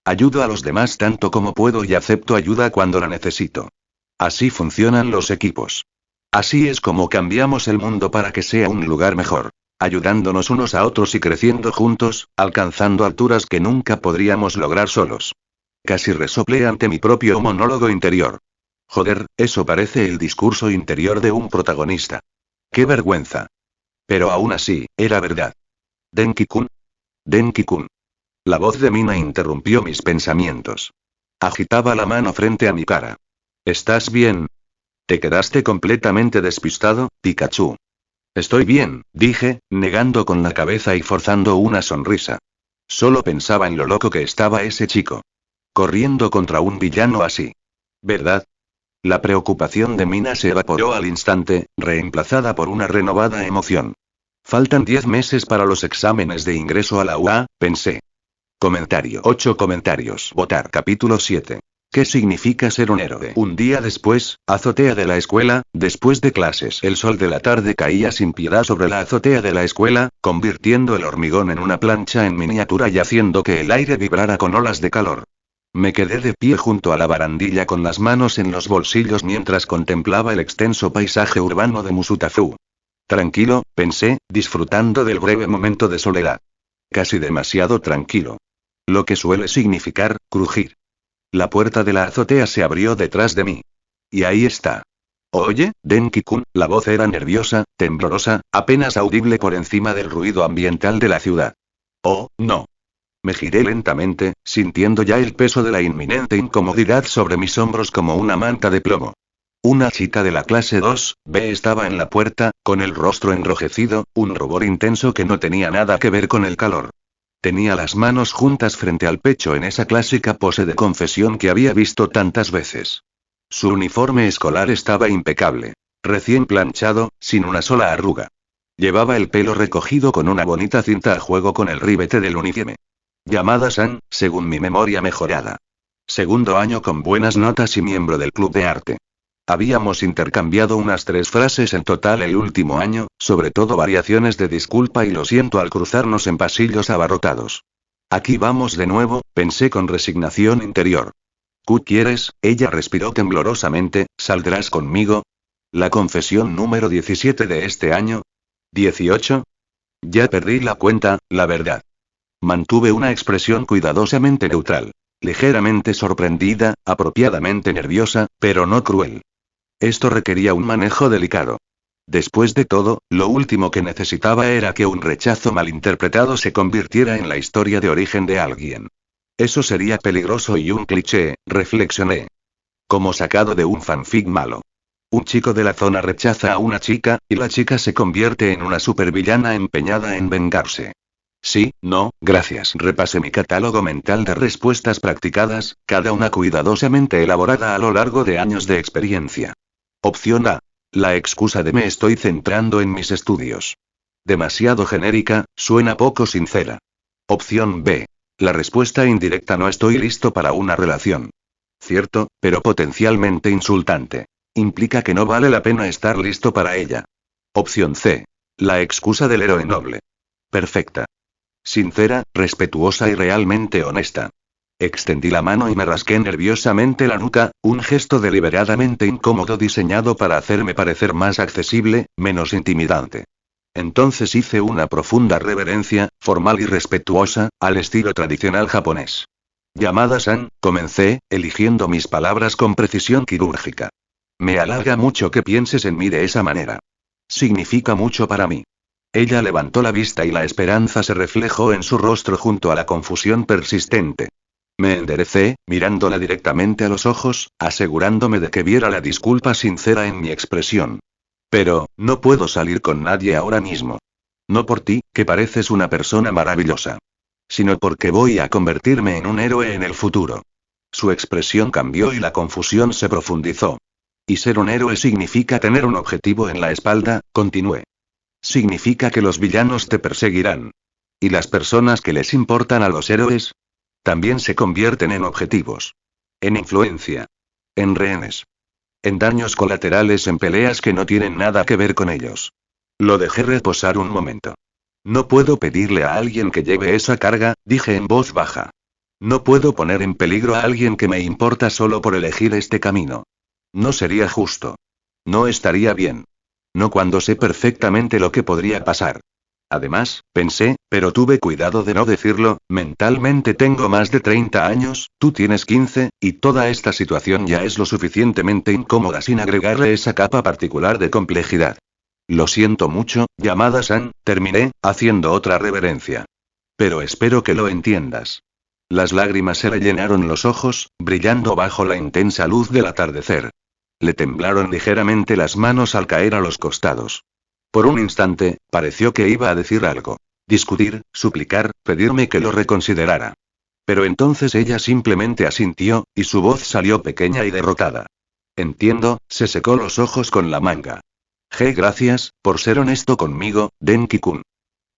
Ayudo a los demás tanto como puedo y acepto ayuda cuando la necesito. Así funcionan los equipos. Así es como cambiamos el mundo para que sea un lugar mejor. Ayudándonos unos a otros y creciendo juntos, alcanzando alturas que nunca podríamos lograr solos. Casi resoplé ante mi propio monólogo interior. Joder, eso parece el discurso interior de un protagonista. ¡Qué vergüenza! Pero aún así, era verdad. Denki-kun. Denki-kun. La voz de Mina interrumpió mis pensamientos. Agitaba la mano frente a mi cara. ¿Estás bien? ¿Te quedaste completamente despistado, Pikachu? Estoy bien, dije, negando con la cabeza y forzando una sonrisa. Solo pensaba en lo loco que estaba ese chico. Corriendo contra un villano así. ¿Verdad? La preocupación de Mina se evaporó al instante, reemplazada por una renovada emoción. Faltan 10 meses para los exámenes de ingreso a la UA, pensé. Comentario. 8 comentarios. Votar. Capítulo 7. ¿Qué significa ser un héroe? Un día después, azotea de la escuela, después de clases. El sol de la tarde caía sin piedad sobre la azotea de la escuela, convirtiendo el hormigón en una plancha en miniatura y haciendo que el aire vibrara con olas de calor. Me quedé de pie junto a la barandilla con las manos en los bolsillos mientras contemplaba el extenso paisaje urbano de Musutafu. Tranquilo, pensé, disfrutando del breve momento de soledad. Casi demasiado tranquilo. Lo que suele significar, crujir. La puerta de la azotea se abrió detrás de mí. Y ahí está. Oye, Denki-kun, la voz era nerviosa, temblorosa, apenas audible por encima del ruido ambiental de la ciudad. Oh, no. Me giré lentamente, sintiendo ya el peso de la inminente incomodidad sobre mis hombros como una manta de plomo. Una chica de la clase 2B estaba en la puerta, con el rostro enrojecido, un rubor intenso que no tenía nada que ver con el calor. Tenía las manos juntas frente al pecho en esa clásica pose de confesión que había visto tantas veces. Su uniforme escolar estaba impecable. Recién planchado, sin una sola arruga. Llevaba el pelo recogido con una bonita cinta a juego con el ribete del uniforme. Yamada-san, según mi memoria mejorada. Segundo año con buenas notas y miembro del club de arte. Habíamos intercambiado unas 3 frases en total el último año, sobre todo variaciones de disculpa y lo siento al cruzarnos en pasillos abarrotados. Aquí vamos de nuevo, pensé con resignación interior. ¿Qué quieres? Ella respiró temblorosamente, ¿saldrás conmigo? La confesión número 17 de este año. ¿18? Ya perdí la cuenta, la verdad. Mantuve una expresión cuidadosamente neutral. Ligeramente sorprendida, apropiadamente nerviosa, pero no cruel. Esto requería un manejo delicado. Después de todo, lo último que necesitaba era que un rechazo malinterpretado se convirtiera en la historia de origen de alguien. Eso sería peligroso y un cliché, reflexioné. Como sacado de un fanfic malo. Un chico de la zona rechaza a una chica, y la chica se convierte en una supervillana empeñada en vengarse. Sí, no, gracias. Repasé mi catálogo mental de respuestas practicadas, cada una cuidadosamente elaborada a lo largo de años de experiencia. Opción A. La excusa de me estoy centrando en mis estudios. Demasiado genérica, suena poco sincera. Opción B. La respuesta indirecta no estoy listo para una relación. Cierto, pero potencialmente insultante. Implica que no vale la pena estar listo para ella. Opción C. La excusa del héroe noble. Perfecta. Sincera, respetuosa y realmente honesta. Extendí la mano y me rasqué nerviosamente la nuca, un gesto deliberadamente incómodo diseñado para hacerme parecer más accesible, menos intimidante. Entonces hice una profunda reverencia, formal y respetuosa, al estilo tradicional japonés. Yamada-san, comencé, eligiendo mis palabras con precisión quirúrgica. Me halaga mucho que pienses en mí de esa manera. Significa mucho para mí. Ella levantó la vista y la esperanza se reflejó en su rostro junto a la confusión persistente. Me enderecé, mirándola directamente a los ojos, asegurándome de que viera la disculpa sincera en mi expresión. Pero, no puedo salir con nadie ahora mismo. No por ti, que pareces una persona maravillosa. Sino porque voy a convertirme en un héroe en el futuro. Su expresión cambió y la confusión se profundizó. Y ser un héroe significa tener un objetivo en la espalda, continué. Significa que los villanos te perseguirán. ¿Y las personas que les importan a los héroes? También se convierten en objetivos. En influencia. En rehenes. En daños colaterales en peleas que no tienen nada que ver con ellos. Lo dejé reposar un momento. No puedo pedirle a alguien que lleve esa carga, dije en voz baja. No puedo poner en peligro a alguien que me importa solo por elegir este camino. No sería justo. No estaría bien. No cuando sé perfectamente lo que podría pasar. Además, pensé, pero tuve cuidado de no decirlo, mentalmente tengo más de 30 años, tú tienes 15, y toda esta situación ya es lo suficientemente incómoda sin agregarle esa capa particular de complejidad. Lo siento mucho, llamada San, terminé, haciendo otra reverencia. Pero espero que lo entiendas. Las lágrimas se le llenaron los ojos, brillando bajo la intensa luz del atardecer. Le temblaron ligeramente las manos al caer a los costados. Por un instante, pareció que iba a decir algo. Discutir, suplicar, pedirme que lo reconsiderara. Pero entonces ella simplemente asintió, y su voz salió pequeña y derrotada. Entiendo, se secó los ojos con la manga. Gracias, por ser honesto conmigo, Denki-kun.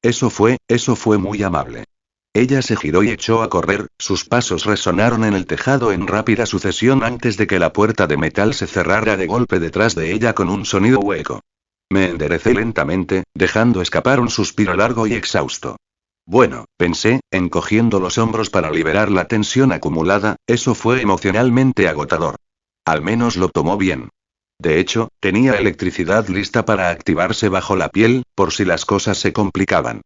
Eso fue muy amable. Ella se giró y echó a correr, sus pasos resonaron en el tejado en rápida sucesión antes de que la puerta de metal se cerrara de golpe detrás de ella con un sonido hueco. Me enderecé lentamente, dejando escapar un suspiro largo y exhausto. Bueno, pensé, encogiendo los hombros para liberar la tensión acumulada, eso fue emocionalmente agotador. Al menos lo tomó bien. De hecho, tenía electricidad lista para activarse bajo la piel, por si las cosas se complicaban.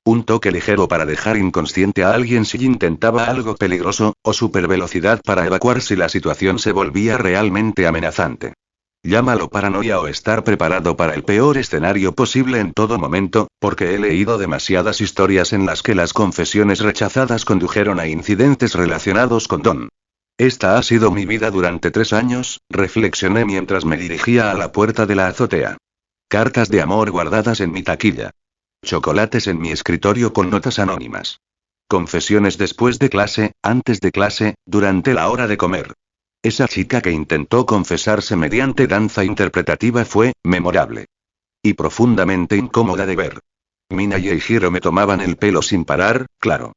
Un toque ligero para dejar inconsciente a alguien si intentaba algo peligroso, o supervelocidad para evacuar si la situación se volvía realmente amenazante. Llámalo paranoia o estar preparado para el peor escenario posible en todo momento, porque he leído demasiadas historias en las que las confesiones rechazadas condujeron a incidentes relacionados con Don. Esta ha sido mi vida durante 3 años, reflexioné mientras me dirigía a la puerta de la azotea. Cartas de amor guardadas en mi taquilla. Chocolates en mi escritorio con notas anónimas. Confesiones después de clase, antes de clase, durante la hora de comer. Esa chica que intentó confesarse mediante danza interpretativa fue memorable. Y profundamente incómoda de ver. Mina y Eijiro me tomaban el pelo sin parar, claro.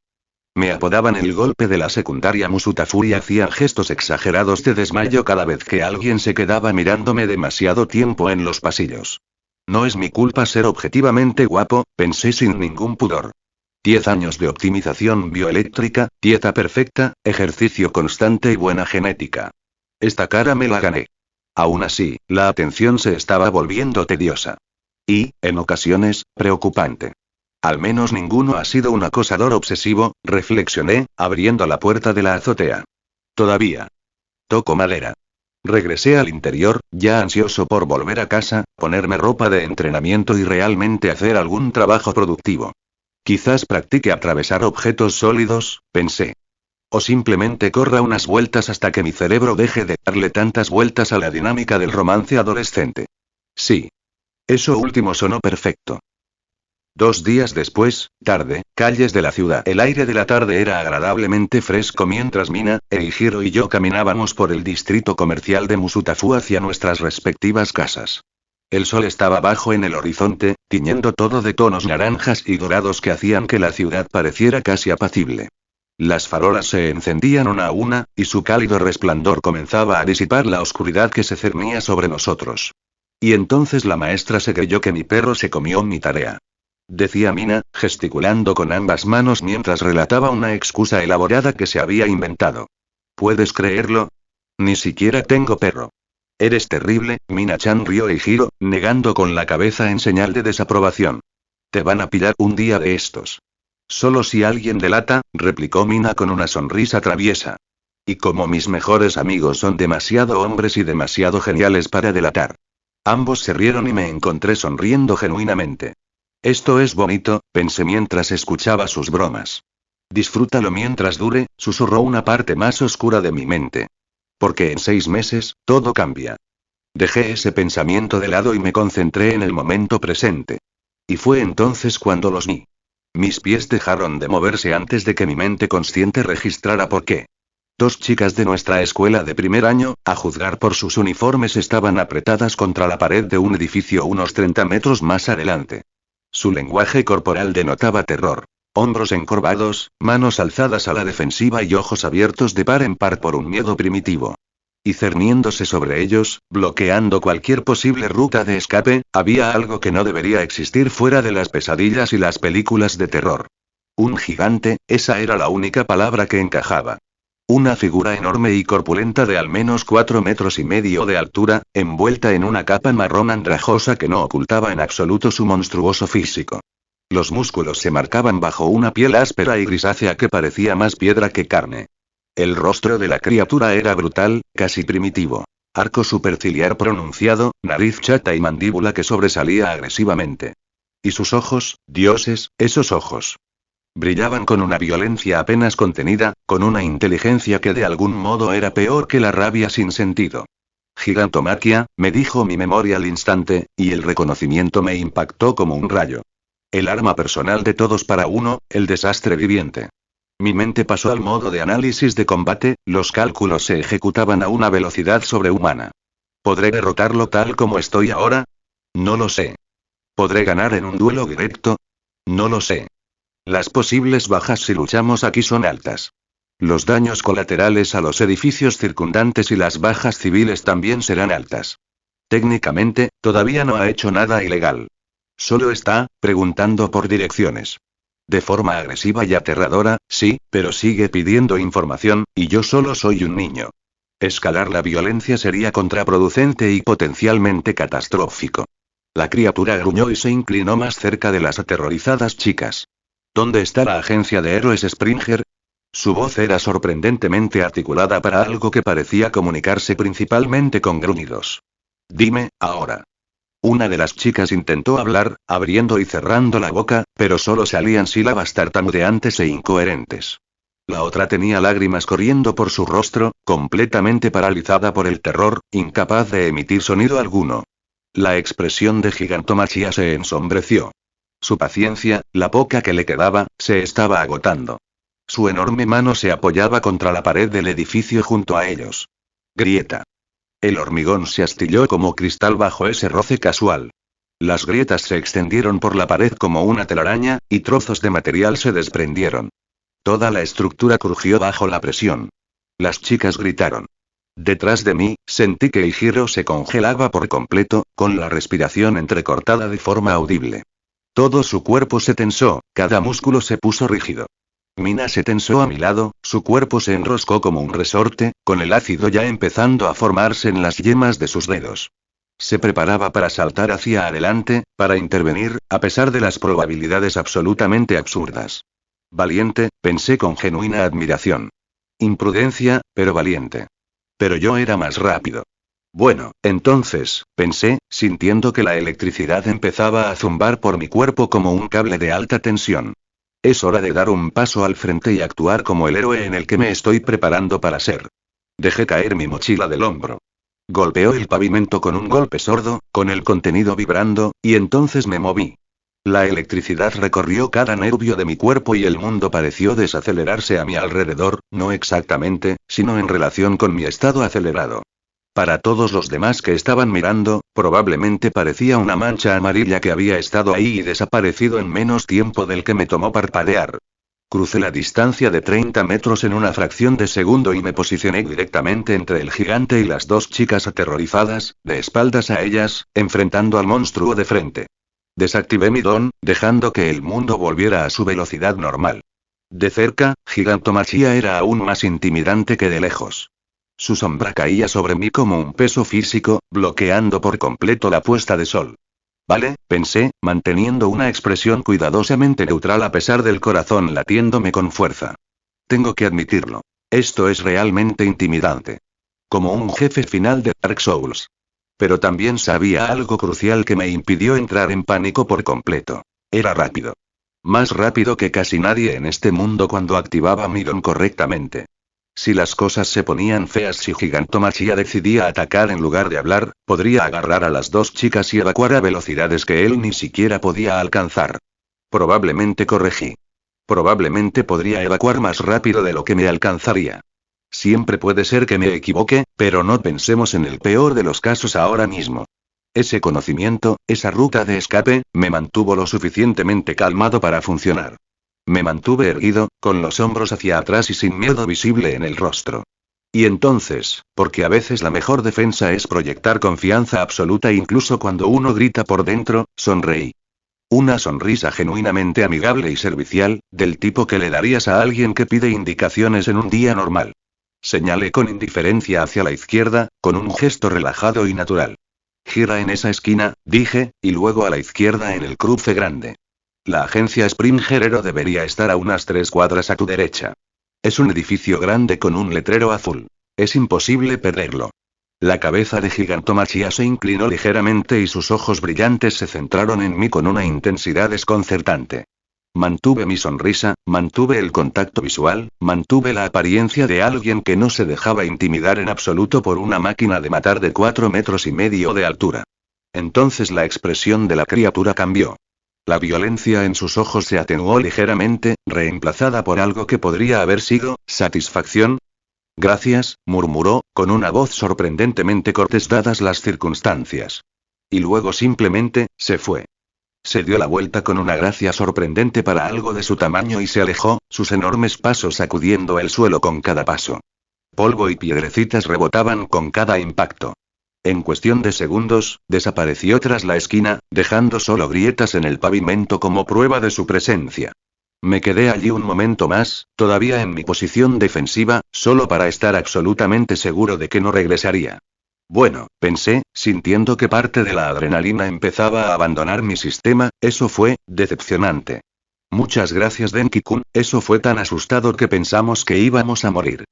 Me apodaban el golpe de la secundaria Musutafu y hacían gestos exagerados de desmayo cada vez que alguien se quedaba mirándome demasiado tiempo en los pasillos. No es mi culpa ser objetivamente guapo, pensé sin ningún pudor. 10 años de optimización bioeléctrica, dieta perfecta, ejercicio constante y buena genética. Esta cara me la gané. Aún así, la atención se estaba volviendo tediosa. Y, en ocasiones, preocupante. Al menos ninguno ha sido un acosador obsesivo, reflexioné, abriendo la puerta de la azotea. Todavía. Toco madera. Regresé al interior, ya ansioso por volver a casa, ponerme ropa de entrenamiento y realmente hacer algún trabajo productivo. Quizás practique atravesar objetos sólidos, pensé. O simplemente corra unas vueltas hasta que mi cerebro deje de darle tantas vueltas a la dinámica del romance adolescente. Sí. Eso último sonó perfecto. 2 días después, tarde, calles de la ciudad. El aire de la tarde era agradablemente fresco mientras Mina, Eijiro y yo caminábamos por el distrito comercial de Musutafu hacia nuestras respectivas casas. El sol estaba bajo en el horizonte, tiñendo todo de tonos naranjas y dorados que hacían que la ciudad pareciera casi apacible. Las farolas se encendían una a una, y su cálido resplandor comenzaba a disipar la oscuridad que se cernía sobre nosotros. Y entonces la maestra se creyó que mi perro se comió mi tarea. Decía Mina, gesticulando con ambas manos mientras relataba una excusa elaborada que se había inventado. ¿Puedes creerlo? Ni siquiera tengo perro. Eres terrible, Mina-chan rió y giró, negando con la cabeza en señal de desaprobación. Te van a pillar un día de estos. Solo si alguien delata, replicó Mina con una sonrisa traviesa. Y como mis mejores amigos son demasiado hombres y demasiado geniales para delatar. Ambos se rieron y me encontré sonriendo genuinamente. Esto es bonito, pensé mientras escuchaba sus bromas. Disfrútalo mientras dure, susurró una parte más oscura de mi mente. Porque en 6 meses, todo cambia. Dejé ese pensamiento de lado y me concentré en el momento presente. Y fue entonces cuando los vi. Mis pies dejaron de moverse antes de que mi mente consciente registrara por qué. 2 chicas de nuestra escuela de primer año, a juzgar por sus uniformes, estaban apretadas contra la pared de un edificio unos 30 metros más adelante. Su lenguaje corporal denotaba terror. Hombros encorvados, manos alzadas a la defensiva y ojos abiertos de par en par por un miedo primitivo. Y cerniéndose sobre ellos, bloqueando cualquier posible ruta de escape, había algo que no debería existir fuera de las pesadillas y las películas de terror. Un gigante, esa era la única palabra que encajaba. Una figura enorme y corpulenta de al menos 4,5 metros de altura, envuelta en una capa marrón andrajosa que no ocultaba en absoluto su monstruoso físico. Los músculos se marcaban bajo una piel áspera y grisácea que parecía más piedra que carne. El rostro de la criatura era brutal, casi primitivo. Arco superciliar pronunciado, nariz chata y mandíbula que sobresalía agresivamente. Y sus ojos, dioses, esos ojos. Brillaban con una violencia apenas contenida, con una inteligencia que de algún modo era peor que la rabia sin sentido. Gigantomaquia, me dijo mi memoria al instante, y el reconocimiento me impactó como un rayo. El arma personal de todos para uno, el desastre viviente. Mi mente pasó al modo de análisis de combate, los cálculos se ejecutaban a una velocidad sobrehumana. ¿Podré derrotarlo tal como estoy ahora? No lo sé. ¿Podré ganar en un duelo directo? No lo sé. Las posibles bajas si luchamos aquí son altas. Los daños colaterales a los edificios circundantes y las bajas civiles también serán altas. Técnicamente, todavía no ha hecho nada ilegal. Solo está, preguntando por direcciones. De forma agresiva y aterradora, sí, pero sigue pidiendo información, y yo solo soy un niño. Escalar la violencia sería contraproducente y potencialmente catastrófico. La criatura gruñó y se inclinó más cerca de las aterrorizadas chicas. ¿Dónde está la agencia de héroes Springer? Su voz era sorprendentemente articulada para algo que parecía comunicarse principalmente con gruñidos. Dime, ahora. Una de las chicas intentó hablar, abriendo y cerrando la boca, pero solo salían sílabas tartamudeantes e incoherentes. La otra tenía lágrimas corriendo por su rostro, completamente paralizada por el terror, incapaz de emitir sonido alguno. La expresión de Gigantomachia se ensombreció. Su paciencia, la poca que le quedaba, se estaba agotando. Su enorme mano se apoyaba contra la pared del edificio junto a ellos. Grieta. El hormigón se astilló como cristal bajo ese roce casual. Las grietas se extendieron por la pared como una telaraña, y trozos de material se desprendieron. Toda la estructura crujió bajo la presión. Las chicas gritaron. Detrás de mí, sentí que el giro se congelaba por completo, con la respiración entrecortada de forma audible. Todo su cuerpo se tensó, cada músculo se puso rígido. Mina se tensó a mi lado, su cuerpo se enroscó como un resorte, con el ácido ya empezando a formarse en las yemas de sus dedos. Se preparaba para saltar hacia adelante, para intervenir, a pesar de las probabilidades absolutamente absurdas. Valiente, pensé con genuina admiración. Imprudencia, pero valiente. Pero yo era más rápido. Bueno, entonces, pensé, sintiendo que la electricidad empezaba a zumbar por mi cuerpo como un cable de alta tensión. Es hora de dar un paso al frente y actuar como el héroe en el que me estoy preparando para ser. Dejé caer mi mochila del hombro. Golpeó el pavimento con un golpe sordo, con el contenido vibrando, y entonces me moví. La electricidad recorrió cada nervio de mi cuerpo y el mundo pareció desacelerarse a mi alrededor, no exactamente, sino en relación con mi estado acelerado. Para todos los demás que estaban mirando, probablemente parecía una mancha amarilla que había estado ahí y desaparecido en menos tiempo del que me tomó parpadear. Crucé la distancia de 30 metros en una fracción de segundo y me posicioné directamente entre el gigante y las 2 chicas aterrorizadas, de espaldas a ellas, enfrentando al monstruo de frente. Desactivé mi don, dejando que el mundo volviera a su velocidad normal. De cerca, Gigantomachia era aún más intimidante que de lejos. Su sombra caía sobre mí como un peso físico, bloqueando por completo la puesta de sol. Vale, pensé, manteniendo una expresión cuidadosamente neutral a pesar del corazón latiéndome con fuerza. Tengo que admitirlo. Esto es realmente intimidante. Como un jefe final de Dark Souls. Pero también sabía algo crucial que me impidió entrar en pánico por completo. Era rápido. Más rápido que casi nadie en este mundo cuando activaba mi don correctamente. Si las cosas se ponían feas, si Gigantomachia decidía atacar en lugar de hablar, podría agarrar a las 2 chicas y evacuar a velocidades que él ni siquiera podía alcanzar. Probablemente corregí. Probablemente podría evacuar más rápido de lo que me alcanzaría. Siempre puede ser que me equivoque, pero no pensemos en el peor de los casos ahora mismo. Ese conocimiento, esa ruta de escape, me mantuvo lo suficientemente calmado para funcionar. Me mantuve erguido, con los hombros hacia atrás y sin miedo visible en el rostro. Y entonces, porque a veces la mejor defensa es proyectar confianza absoluta incluso cuando uno grita por dentro, sonreí. Una sonrisa genuinamente amigable y servicial, del tipo que le darías a alguien que pide indicaciones en un día normal. Señalé con indiferencia hacia la izquierda, con un gesto relajado y natural. Gira en esa esquina, dije, y luego a la izquierda en el cruce grande. La agencia Springer Aero debería estar a unas 3 cuadras a tu derecha. Es un edificio grande con un letrero azul. Es imposible perderlo. La cabeza de Gigantomachia se inclinó ligeramente y sus ojos brillantes se centraron en mí con una intensidad desconcertante. Mantuve mi sonrisa, mantuve el contacto visual, mantuve la apariencia de alguien que no se dejaba intimidar en absoluto por una máquina de matar de 4,5 metros de altura. Entonces la expresión de la criatura cambió. La violencia en sus ojos se atenuó ligeramente, reemplazada por algo que podría haber sido satisfacción. Gracias, murmuró, con una voz sorprendentemente cortés dadas las circunstancias. Y luego simplemente, se fue. Se dio la vuelta con una gracia sorprendente para algo de su tamaño y se alejó, sus enormes pasos sacudiendo el suelo con cada paso. Polvo y piedrecitas rebotaban con cada impacto. En cuestión de segundos, desapareció tras la esquina, dejando solo grietas en el pavimento como prueba de su presencia. Me quedé allí un momento más, todavía en mi posición defensiva, solo para estar absolutamente seguro de que no regresaría. Bueno, pensé, sintiendo que parte de la adrenalina empezaba a abandonar mi sistema, eso fue decepcionante. Muchas gracias Denki-kun, eso fue tan asustado que pensamos que íbamos a morir.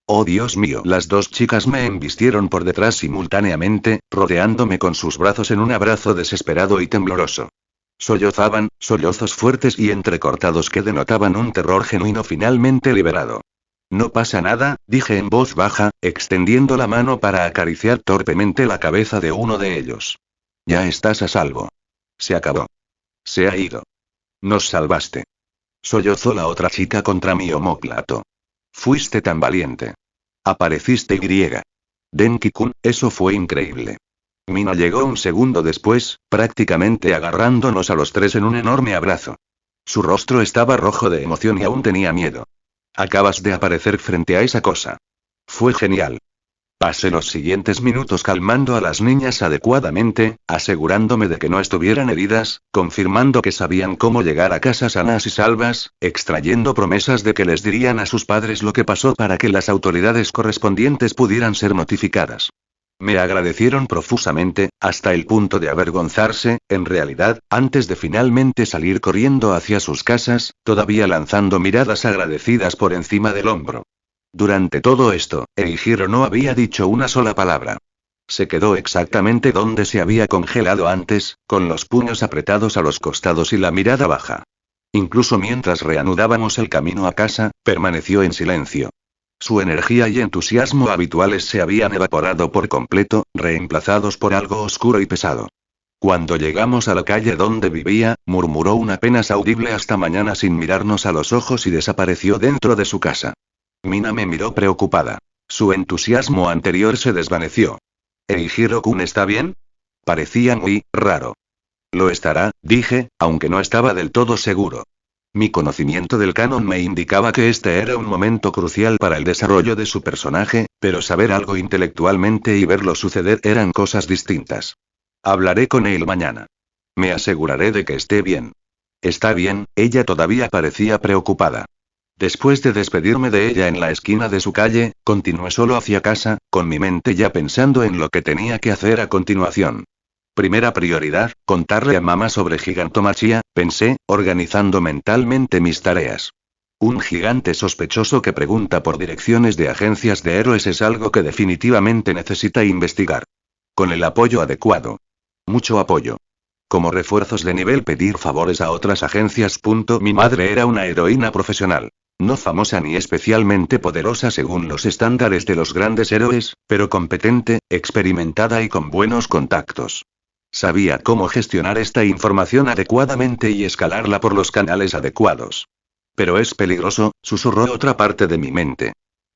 Oh Dios mío, las dos chicas me embistieron por detrás simultáneamente, rodeándome con sus brazos en un abrazo desesperado y tembloroso. Sollozaban, sollozos fuertes y entrecortados que denotaban un terror genuino finalmente liberado. No pasa nada, dije en voz baja, extendiendo la mano para acariciar torpemente la cabeza de uno de ellos. Ya estás a salvo. Se acabó. Se ha ido. Nos salvaste. Sollozó la otra chica contra mi omóplato. Fuiste tan valiente. Apareciste y. Denki-kun, eso fue increíble. Mina llegó un segundo después, prácticamente agarrándonos a los tres en un enorme abrazo. Su rostro estaba rojo de emoción y aún tenía miedo. Acabas de aparecer frente a esa cosa. Fue genial. Pasé los siguientes minutos calmando a las niñas adecuadamente, asegurándome de que no estuvieran heridas, confirmando que sabían cómo llegar a casa sanas y salvas, extrayendo promesas de que les dirían a sus padres lo que pasó para que las autoridades correspondientes pudieran ser notificadas. Me agradecieron profusamente, hasta el punto de avergonzarse, en realidad, antes de finalmente salir corriendo hacia sus casas, todavía lanzando miradas agradecidas por encima del hombro. Durante todo esto, Eijiro no había dicho una sola palabra. Se quedó exactamente donde se había congelado antes, con los puños apretados a los costados y la mirada baja. Incluso mientras reanudábamos el camino a casa, permaneció en silencio. Su energía y entusiasmo habituales se habían evaporado por completo, reemplazados por algo oscuro y pesado. Cuando llegamos a la calle donde vivía, murmuró un apenas audible hasta mañana sin mirarnos a los ojos y desapareció dentro de su casa. Mina me miró preocupada. Su entusiasmo anterior se desvaneció. ¿Eijiro-kun está bien? Parecía muy raro. Lo estará, dije, aunque no estaba del todo seguro. Mi conocimiento del canon me indicaba que este era un momento crucial para el desarrollo de su personaje, pero saber algo intelectualmente y verlo suceder eran cosas distintas. Hablaré con él mañana. Me aseguraré de que esté bien. Está bien, ella todavía parecía preocupada. Después de despedirme de ella en la esquina de su calle, continué solo hacia casa, con mi mente ya pensando en lo que tenía que hacer a continuación. Primera prioridad, contarle a mamá sobre Gigantomachia, pensé, organizando mentalmente mis tareas. Un gigante sospechoso que pregunta por direcciones de agencias de héroes es algo que definitivamente necesita investigar. Con el apoyo adecuado. Mucho apoyo. Como refuerzos de nivel pedir favores a otras agencias. Mi madre era una heroína profesional. No famosa ni especialmente poderosa según los estándares de los grandes héroes, pero competente, experimentada y con buenos contactos. Sabía cómo gestionar esta información adecuadamente y escalarla por los canales adecuados. Pero es peligroso, susurró otra parte de mi mente.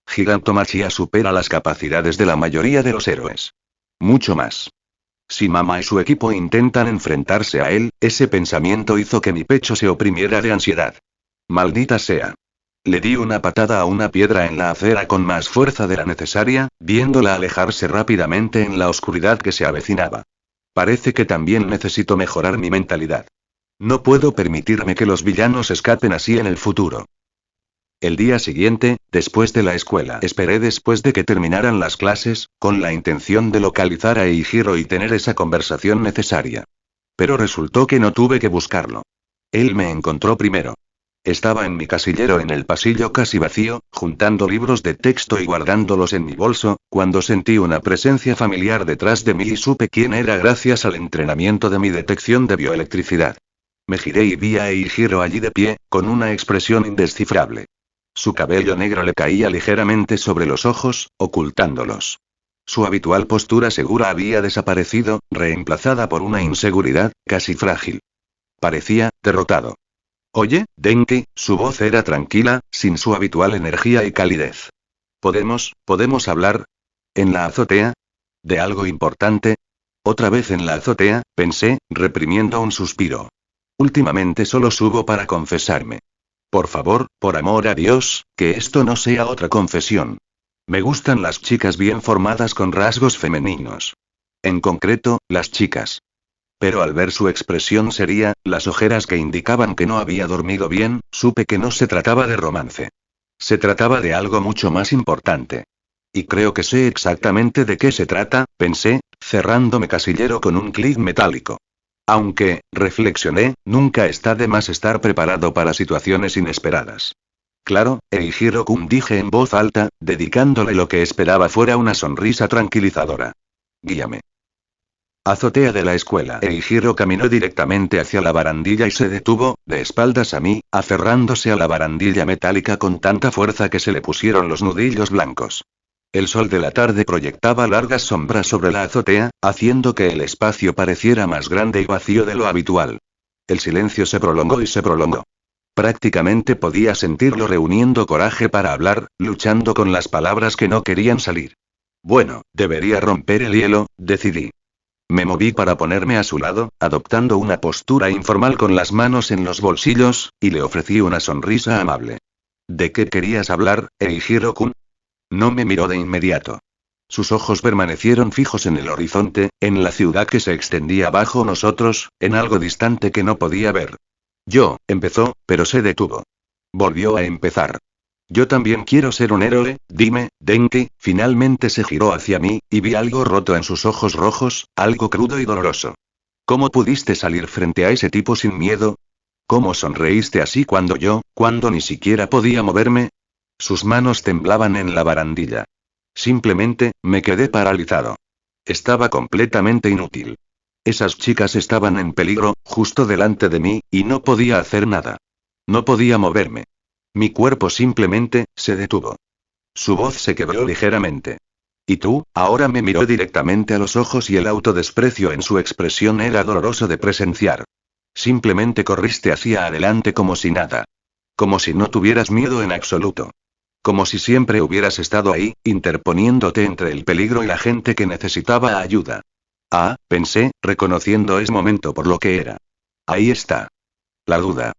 Gigantomachia supera las capacidades de la mayoría de los héroes. Mucho más. Si Mama y su equipo intentan enfrentarse a él, ese pensamiento hizo que mi pecho se oprimiera de ansiedad. Maldita sea. Le di una patada a una piedra en la acera con más fuerza de la necesaria, viéndola alejarse rápidamente en la oscuridad que se avecinaba. Parece que también necesito mejorar mi mentalidad. No puedo permitirme que los villanos escapen así en el futuro. El día siguiente, después de la escuela, esperé después de que terminaran las clases, con la intención de localizar a Eijiro y tener esa conversación necesaria. Pero resultó que no tuve que buscarlo. Él me encontró primero. Estaba en mi casillero en el pasillo casi vacío, juntando libros de texto y guardándolos en mi bolso, cuando sentí una presencia familiar detrás de mí y supe quién era gracias al entrenamiento de mi detección de bioelectricidad. Me giré y vi a Eijiro allí de pie, con una expresión indescifrable. Su cabello negro le caía ligeramente sobre los ojos, ocultándolos. Su habitual postura segura había desaparecido, reemplazada por una inseguridad, casi frágil. Parecía derrotado. Oye, Denki, su voz era tranquila, sin su habitual energía y calidez. ¿Podemos hablar? ¿En la azotea? ¿De algo importante? Otra vez en la azotea, pensé, reprimiendo un suspiro. Últimamente solo subo para confesarme. Por favor, por amor a Dios, que esto no sea otra confesión. Me gustan las chicas bien formadas con rasgos femeninos. En concreto, las chicas. Pero al ver su expresión seria, las ojeras que indicaban que no había dormido bien, supe que no se trataba de romance. Se trataba de algo mucho más importante. Y creo que sé exactamente de qué se trata, pensé, cerrando mi casillero con un clic metálico. Aunque, reflexioné, nunca está de más estar preparado para situaciones inesperadas. Claro, Eijiro-kun, dije en voz alta, dedicándole lo que esperaba fuera una sonrisa tranquilizadora. Guíame. Azotea de la escuela. Eijiro caminó directamente hacia la barandilla y se detuvo, de espaldas a mí, aferrándose a la barandilla metálica con tanta fuerza que se le pusieron los nudillos blancos. El sol de la tarde proyectaba largas sombras sobre la azotea, haciendo que el espacio pareciera más grande y vacío de lo habitual. El silencio se prolongó y se prolongó. Prácticamente podía sentirlo reuniendo coraje para hablar, luchando con las palabras que no querían salir. Bueno, debería romper el hielo, decidí. Me moví para ponerme a su lado, adoptando una postura informal con las manos en los bolsillos, y le ofrecí una sonrisa amable. ¿De qué querías hablar, Eijiro-kun? No me miró de inmediato. Sus ojos permanecieron fijos en el horizonte, en la ciudad que se extendía bajo nosotros, en algo distante que no podía ver. Empezó, pero se detuvo. Volvió a empezar. Yo también quiero ser un héroe, dime, Denki. Finalmente se giró hacia mí, y vi algo roto en sus ojos rojos, algo crudo y doloroso. ¿Cómo pudiste salir frente a ese tipo sin miedo? ¿Cómo sonreíste así cuando ni siquiera podía moverme? Sus manos temblaban en la barandilla. Simplemente, me quedé paralizado. Estaba completamente inútil. Esas chicas estaban en peligro, justo delante de mí, y no podía hacer nada. No podía moverme. Mi cuerpo simplemente, se detuvo. Su voz se quebró ligeramente. ¿Y tú? Ahora me miró directamente a los ojos y el autodesprecio en su expresión era doloroso de presenciar. Simplemente corriste hacia adelante como si nada. Como si no tuvieras miedo en absoluto. Como si siempre hubieras estado ahí, interponiéndote entre el peligro y la gente que necesitaba ayuda. Ah, pensé, reconociendo ese momento por lo que era. Ahí está. La duda.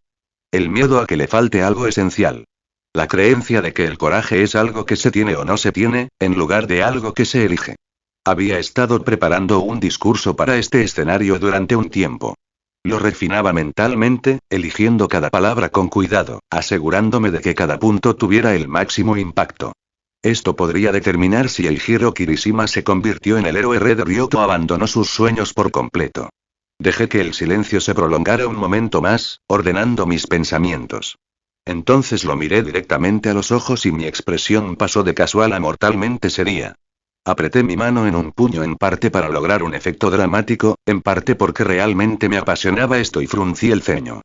El miedo a que le falte algo esencial. La creencia de que el coraje es algo que se tiene o no se tiene, en lugar de algo que se elige. Había estado preparando un discurso para este escenario durante un tiempo. Lo refinaba mentalmente, eligiendo cada palabra con cuidado, asegurándome de que cada punto tuviera el máximo impacto. Esto podría determinar si Eijiro Kirishima se convirtió en el héroe Red Ryoko o abandonó sus sueños por completo. Dejé que el silencio se prolongara un momento más, ordenando mis pensamientos. Entonces lo miré directamente a los ojos y mi expresión pasó de casual a mortalmente seria. Apreté mi mano en un puño en parte para lograr un efecto dramático, en parte porque realmente me apasionaba esto y fruncí el ceño.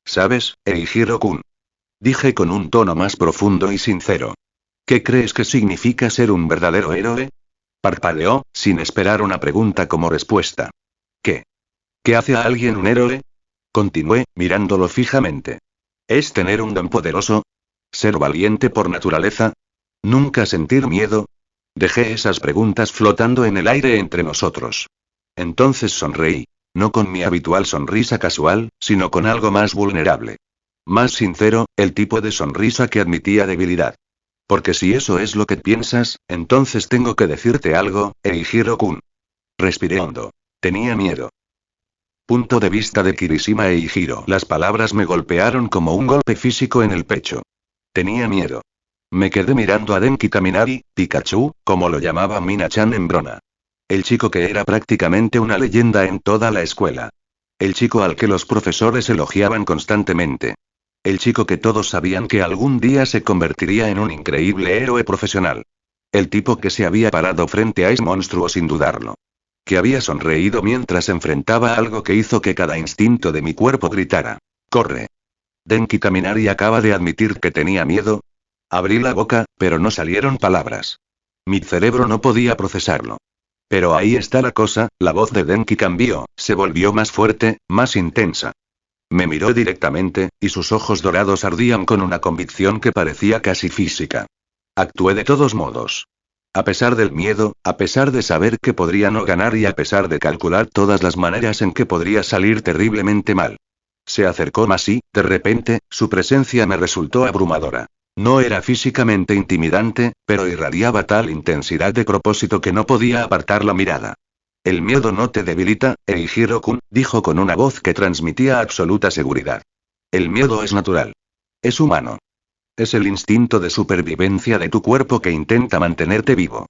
¿Sabes, Eijiro-kun? Dije con un tono más profundo y sincero. ¿Qué crees que significa ser un verdadero héroe? Parpadeó, sin esperar una pregunta como respuesta. ¿Qué? ¿Qué hace a alguien un héroe? Continué, mirándolo fijamente. ¿Es tener un don poderoso? ¿Ser valiente por naturaleza? ¿Nunca sentir miedo? Dejé esas preguntas flotando en el aire entre nosotros. Entonces sonreí. No con mi habitual sonrisa casual, sino con algo más vulnerable. Más sincero, el tipo de sonrisa que admitía debilidad. Porque si eso es lo que piensas, entonces tengo que decirte algo, Eijiro-kun. Respiré hondo. Tenía miedo. Punto de vista de Kirishima Eijiro. Las palabras me golpearon como un golpe físico en el pecho. Tenía miedo. Me quedé mirando a Denki Kaminari, Pikachu, como lo llamaba Mina-chan en broma. El chico que era prácticamente una leyenda en toda la escuela. El chico al que los profesores elogiaban constantemente. El chico que todos sabían que algún día se convertiría en un increíble héroe profesional. El tipo que se había parado frente a ese monstruo sin dudarlo. Que había sonreído mientras enfrentaba algo que hizo que cada instinto de mi cuerpo gritara: ¡corre! Denki Kaminari acaba de admitir que tenía miedo. Abrí la boca, pero no salieron palabras. Mi cerebro no podía procesarlo. Pero ahí está la cosa, la voz de Denki cambió, se volvió más fuerte, más intensa. Me miró directamente, y sus ojos dorados ardían con una convicción que parecía casi física. Actué de todos modos. A pesar del miedo, a pesar de saber que podría no ganar y a pesar de calcular todas las maneras en que podría salir terriblemente mal. Se acercó más y, de repente, su presencia me resultó abrumadora. No era físicamente intimidante, pero irradiaba tal intensidad de propósito que no podía apartar la mirada. El miedo no te debilita, Eijiro-kun, dijo con una voz que transmitía absoluta seguridad. El miedo es natural. Es humano. Es el instinto de supervivencia de tu cuerpo que intenta mantenerte vivo.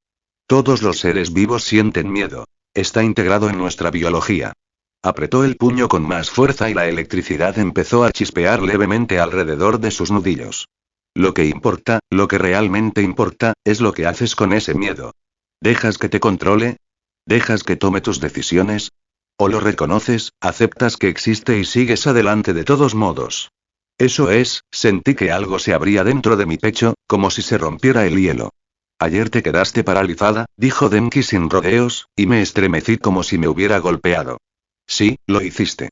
Todos los seres vivos sienten miedo. Está integrado en nuestra biología. Apretó el puño con más fuerza y la electricidad empezó a chispear levemente alrededor de sus nudillos. Lo que importa, lo que realmente importa, es lo que haces con ese miedo. ¿Dejas que te controle? ¿Dejas que tome tus decisiones? ¿O lo reconoces, aceptas que existe y sigues adelante de todos modos? Eso es, sentí que algo se abría dentro de mi pecho, como si se rompiera el hielo. Ayer te quedaste paralizada, dijo Denki sin rodeos, y me estremecí como si me hubiera golpeado. Sí, lo hiciste.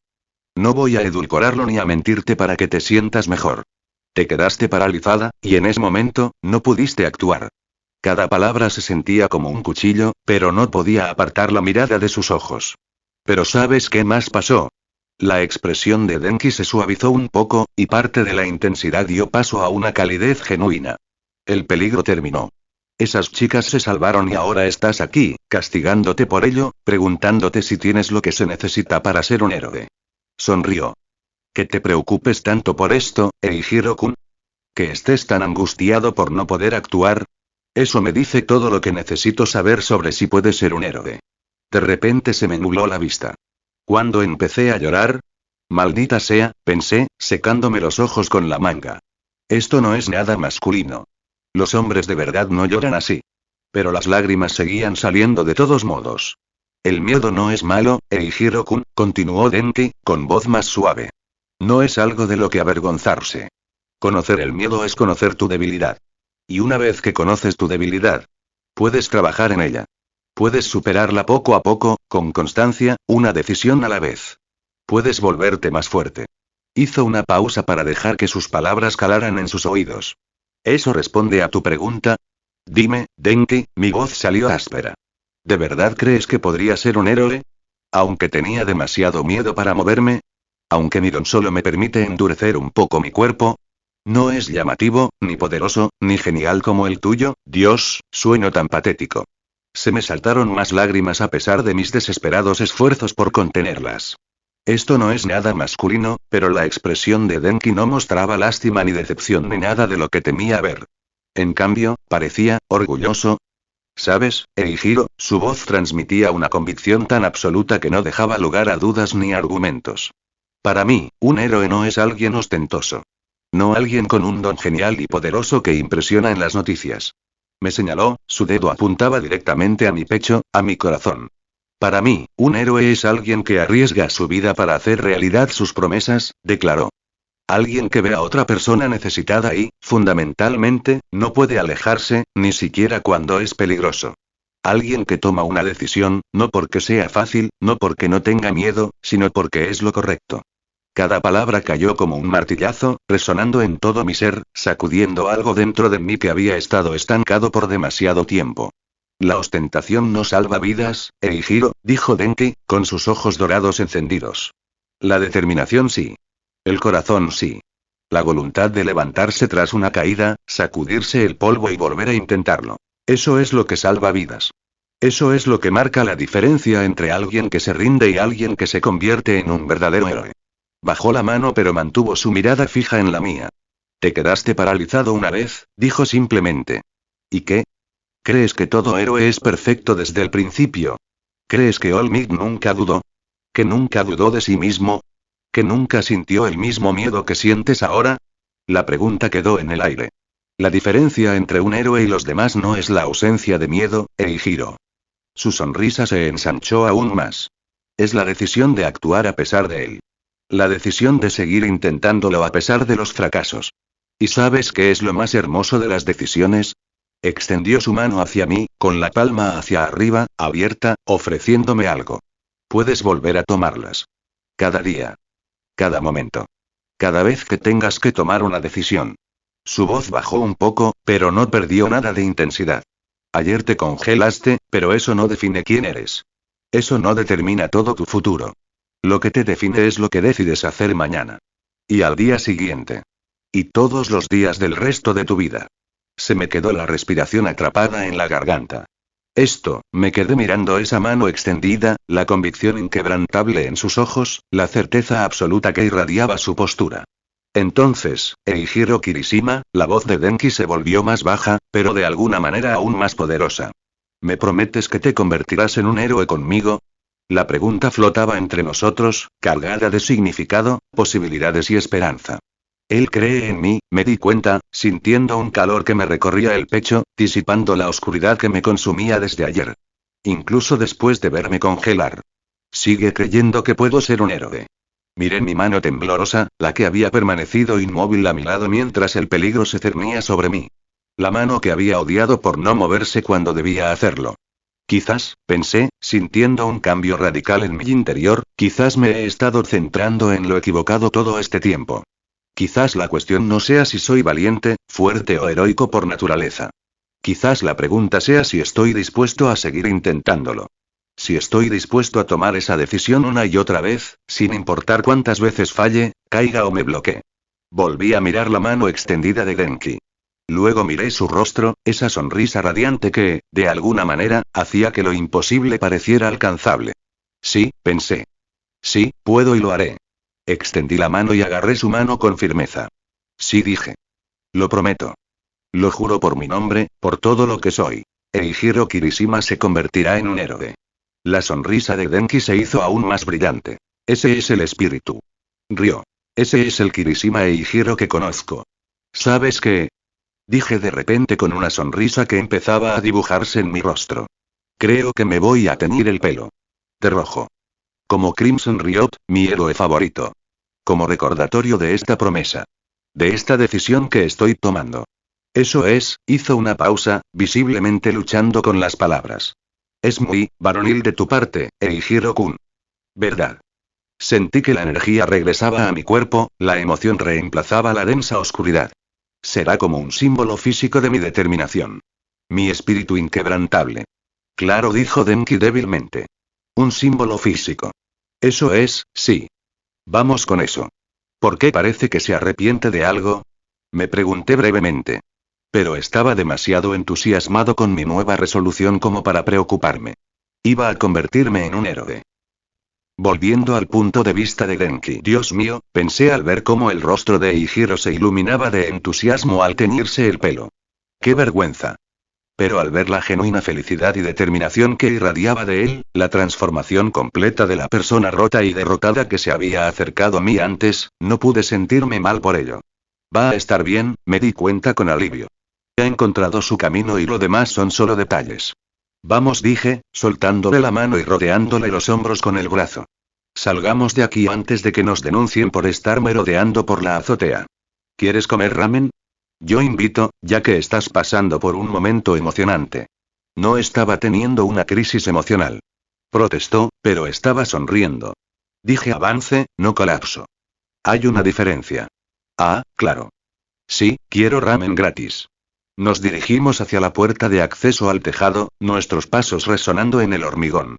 No voy a edulcorarlo ni a mentirte para que te sientas mejor. Te quedaste paralizada, y en ese momento, no pudiste actuar. Cada palabra se sentía como un cuchillo, pero no podía apartar la mirada de sus ojos. Pero ¿sabes qué más pasó? La expresión de Denki se suavizó un poco, y parte de la intensidad dio paso a una calidez genuina. El peligro terminó. Esas chicas se salvaron y ahora estás aquí, castigándote por ello, preguntándote si tienes lo que se necesita para ser un héroe. Sonrió. ¿Que te preocupes tanto por esto, Eijiro-kun? ¿Que estés tan angustiado por no poder actuar? Eso me dice todo lo que necesito saber sobre si puedes ser un héroe. De repente se me nubló la vista. ¿Cuándo empecé a llorar? Maldita sea, pensé, secándome los ojos con la manga. Esto no es nada masculino. Los hombres de verdad no lloran así. Pero las lágrimas seguían saliendo de todos modos. El miedo no es malo, Eijiro-kun, continuó Denki, con voz más suave. No es algo de lo que avergonzarse. Conocer el miedo es conocer tu debilidad. Y una vez que conoces tu debilidad, puedes trabajar en ella. Puedes superarla poco a poco, con constancia, una decisión a la vez. Puedes volverte más fuerte. Hizo una pausa para dejar que sus palabras calaran en sus oídos. ¿Eso responde a tu pregunta? Dime, Denki, mi voz salió áspera. ¿De verdad crees que podría ser un héroe? Aunque tenía demasiado miedo para moverme. Aunque mi don solo me permite endurecer un poco mi cuerpo. No es llamativo, ni poderoso, ni genial como el tuyo, Dios, sueño tan patético. Se me saltaron más lágrimas a pesar de mis desesperados esfuerzos por contenerlas. Esto no es nada masculino, pero la expresión de Denki no mostraba lástima ni decepción ni nada de lo que temía ver. En cambio, parecía, orgulloso. ¿Sabes, Eijiro? Su voz transmitía una convicción tan absoluta que no dejaba lugar a dudas ni argumentos. Para mí, un héroe no es alguien ostentoso. No alguien con un don genial y poderoso que impresiona en las noticias. Me señaló, su dedo apuntaba directamente a mi pecho, a mi corazón. Para mí, un héroe es alguien que arriesga su vida para hacer realidad sus promesas, declaró. Alguien que ve a otra persona necesitada y, fundamentalmente, no puede alejarse, ni siquiera cuando es peligroso. Alguien que toma una decisión, no porque sea fácil, no porque no tenga miedo, sino porque es lo correcto. Cada palabra cayó como un martillazo, resonando en todo mi ser, sacudiendo algo dentro de mí que había estado estancado por demasiado tiempo. La ostentación no salva vidas, Eijiro, dijo Denki, con sus ojos dorados encendidos. La determinación sí. El corazón sí. La voluntad de levantarse tras una caída, sacudirse el polvo y volver a intentarlo. Eso es lo que salva vidas. Eso es lo que marca la diferencia entre alguien que se rinde y alguien que se convierte en un verdadero héroe. Bajó la mano pero mantuvo su mirada fija en la mía. Te quedaste paralizado una vez, dijo simplemente. ¿Y qué? ¿Crees que todo héroe es perfecto desde el principio? ¿Crees que All Might nunca dudó? ¿Que nunca dudó de sí mismo? ¿Que nunca sintió el mismo miedo que sientes ahora? La pregunta quedó en el aire. La diferencia entre un héroe y los demás no es la ausencia de miedo, Eijiro. Su sonrisa se ensanchó aún más. Es la decisión de actuar a pesar de él. La decisión de seguir intentándolo a pesar de los fracasos. ¿Y sabes qué es lo más hermoso de las decisiones? Extendió su mano hacia mí, con la palma hacia arriba, abierta, ofreciéndome algo. Puedes volver a tomarlas. Cada día. Cada momento. Cada vez que tengas que tomar una decisión. Su voz bajó un poco, pero no perdió nada de intensidad. Ayer te congelaste, pero eso no define quién eres. Eso no determina todo tu futuro. Lo que te define es lo que decides hacer mañana. Y al día siguiente. Y todos los días del resto de tu vida. Se me quedó la respiración atrapada en la garganta. Me quedé mirando esa mano extendida, la convicción inquebrantable en sus ojos, la certeza absoluta que irradiaba su postura. Entonces, Eijiro Kirishima, la voz de Denki se volvió más baja, pero de alguna manera aún más poderosa. ¿Me prometes que te convertirás en un héroe conmigo? La pregunta flotaba entre nosotros, cargada de significado, posibilidades y esperanza. Él cree en mí, me di cuenta, sintiendo un calor que me recorría el pecho, disipando la oscuridad que me consumía desde ayer. Incluso después de verme congelar. Sigue creyendo que puedo ser un héroe. Miré mi mano temblorosa, la que había permanecido inmóvil a mi lado mientras el peligro se cernía sobre mí. La mano que había odiado por no moverse cuando debía hacerlo. Quizás, pensé, sintiendo un cambio radical en mi interior, quizás me he estado centrando en lo equivocado todo este tiempo. Quizás la cuestión no sea si soy valiente, fuerte o heroico por naturaleza. Quizás la pregunta sea si estoy dispuesto a seguir intentándolo. Si estoy dispuesto a tomar esa decisión una y otra vez, sin importar cuántas veces falle, caiga o me bloquee. Volví a mirar la mano extendida de Denki. Luego miré su rostro, esa sonrisa radiante que, de alguna manera, hacía que lo imposible pareciera alcanzable. Sí, pensé. Sí, puedo y lo haré. Extendí la mano y agarré su mano con firmeza. Sí, dije. Lo prometo. Lo juro por mi nombre, por todo lo que soy. Eijiro Kirishima se convertirá en un héroe. La sonrisa de Denki se hizo aún más brillante. Ese es el espíritu. Rió. Ese es el Kirishima Eijiro que conozco. ¿Sabes qué? Dije de repente con una sonrisa que empezaba a dibujarse en mi rostro. Creo que me voy a teñir el pelo. De rojo. Como Crimson Riot, mi héroe favorito. Como recordatorio de esta promesa. De esta decisión que estoy tomando. Eso es, hizo una pausa, visiblemente luchando con las palabras. Es muy varonil de tu parte, Eijiro-kun. ¿Verdad? Sentí que la energía regresaba a mi cuerpo, la emoción reemplazaba la densa oscuridad. Será como un símbolo físico de mi determinación. Mi espíritu inquebrantable. Claro, dijo Denki débilmente. Un símbolo físico. Eso es, sí. Vamos con eso. ¿Por qué parece que se arrepiente de algo? Me pregunté brevemente. Pero estaba demasiado entusiasmado con mi nueva resolución como para preocuparme. Iba a convertirme en un héroe. Volviendo al punto de vista de Denki. Dios mío, pensé al ver cómo el rostro de Eijiro se iluminaba de entusiasmo al teñirse el pelo. ¡Qué vergüenza! Pero al ver la genuina felicidad y determinación que irradiaba de él, la transformación completa de la persona rota y derrotada que se había acercado a mí antes, no pude sentirme mal por ello. Va a estar bien, me di cuenta con alivio. Ha encontrado su camino y lo demás son solo detalles. Vamos, dije, soltándole la mano y rodeándole los hombros con el brazo. Salgamos de aquí antes de que nos denuncien por estar merodeando por la azotea. ¿Quieres comer ramen? Yo invito, ya que estás pasando por un momento emocionante. No estaba teniendo una crisis emocional. Protestó, pero estaba sonriendo. Dije avance, no colapso. Hay una diferencia. Ah, claro. Sí, quiero ramen gratis. Nos dirigimos hacia la puerta de acceso al tejado, nuestros pasos resonando en el hormigón.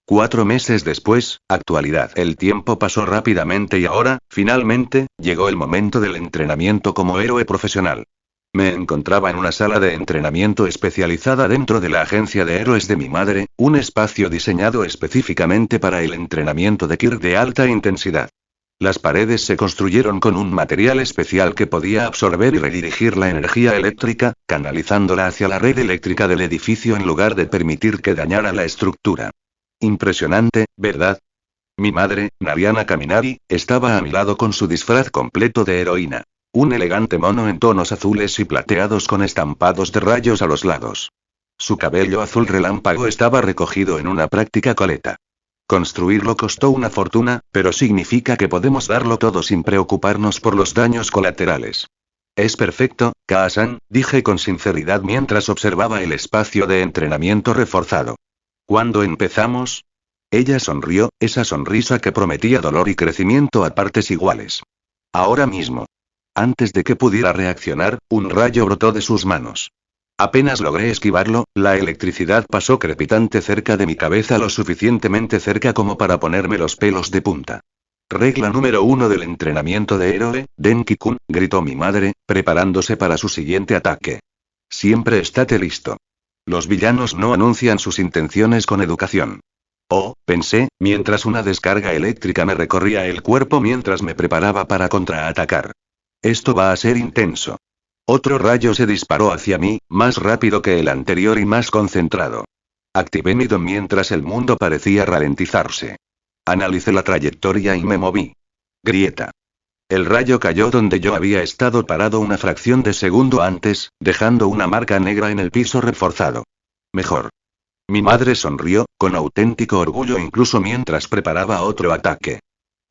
4 meses después, actualidad. El tiempo pasó rápidamente y ahora, finalmente, llegó el momento del entrenamiento como héroe profesional. Me encontraba en una sala de entrenamiento especializada dentro de la agencia de héroes de mi madre, un espacio diseñado específicamente para el entrenamiento de Kirk de alta intensidad. Las paredes se construyeron con un material especial que podía absorber y redirigir la energía eléctrica, canalizándola hacia la red eléctrica del edificio en lugar de permitir que dañara la estructura. Impresionante, ¿verdad? Mi madre, Nariana Kaminari, estaba a mi lado con su disfraz completo de heroína. Un elegante mono en tonos azules y plateados con estampados de rayos a los lados. Su cabello azul relámpago estaba recogido en una práctica coleta. Construirlo costó una fortuna, pero significa que podemos darlo todo sin preocuparnos por los daños colaterales. Es perfecto, Kaa-san, dije con sinceridad mientras observaba el espacio de entrenamiento reforzado. ¿Cuándo empezamos? Ella sonrió, esa sonrisa que prometía dolor y crecimiento a partes iguales. Ahora mismo. Antes de que pudiera reaccionar, un rayo brotó de sus manos. Apenas logré esquivarlo, la electricidad pasó crepitante cerca de mi cabeza lo suficientemente cerca como para ponerme los pelos de punta. Regla número 1 del entrenamiento de héroe, Denki-kun, gritó mi madre, preparándose para su siguiente ataque. Siempre estate listo. Los villanos no anuncian sus intenciones con educación. Oh, pensé, mientras una descarga eléctrica me recorría el cuerpo mientras me preparaba para contraatacar. Esto va a ser intenso. Otro rayo se disparó hacia mí, más rápido que el anterior y más concentrado. Activé mi don mientras el mundo parecía ralentizarse. Analicé la trayectoria y me moví. Grieta. El rayo cayó donde yo había estado parado una fracción de segundo antes, dejando una marca negra en el piso reforzado. Mejor. Mi madre sonrió, con auténtico orgullo incluso mientras preparaba otro ataque.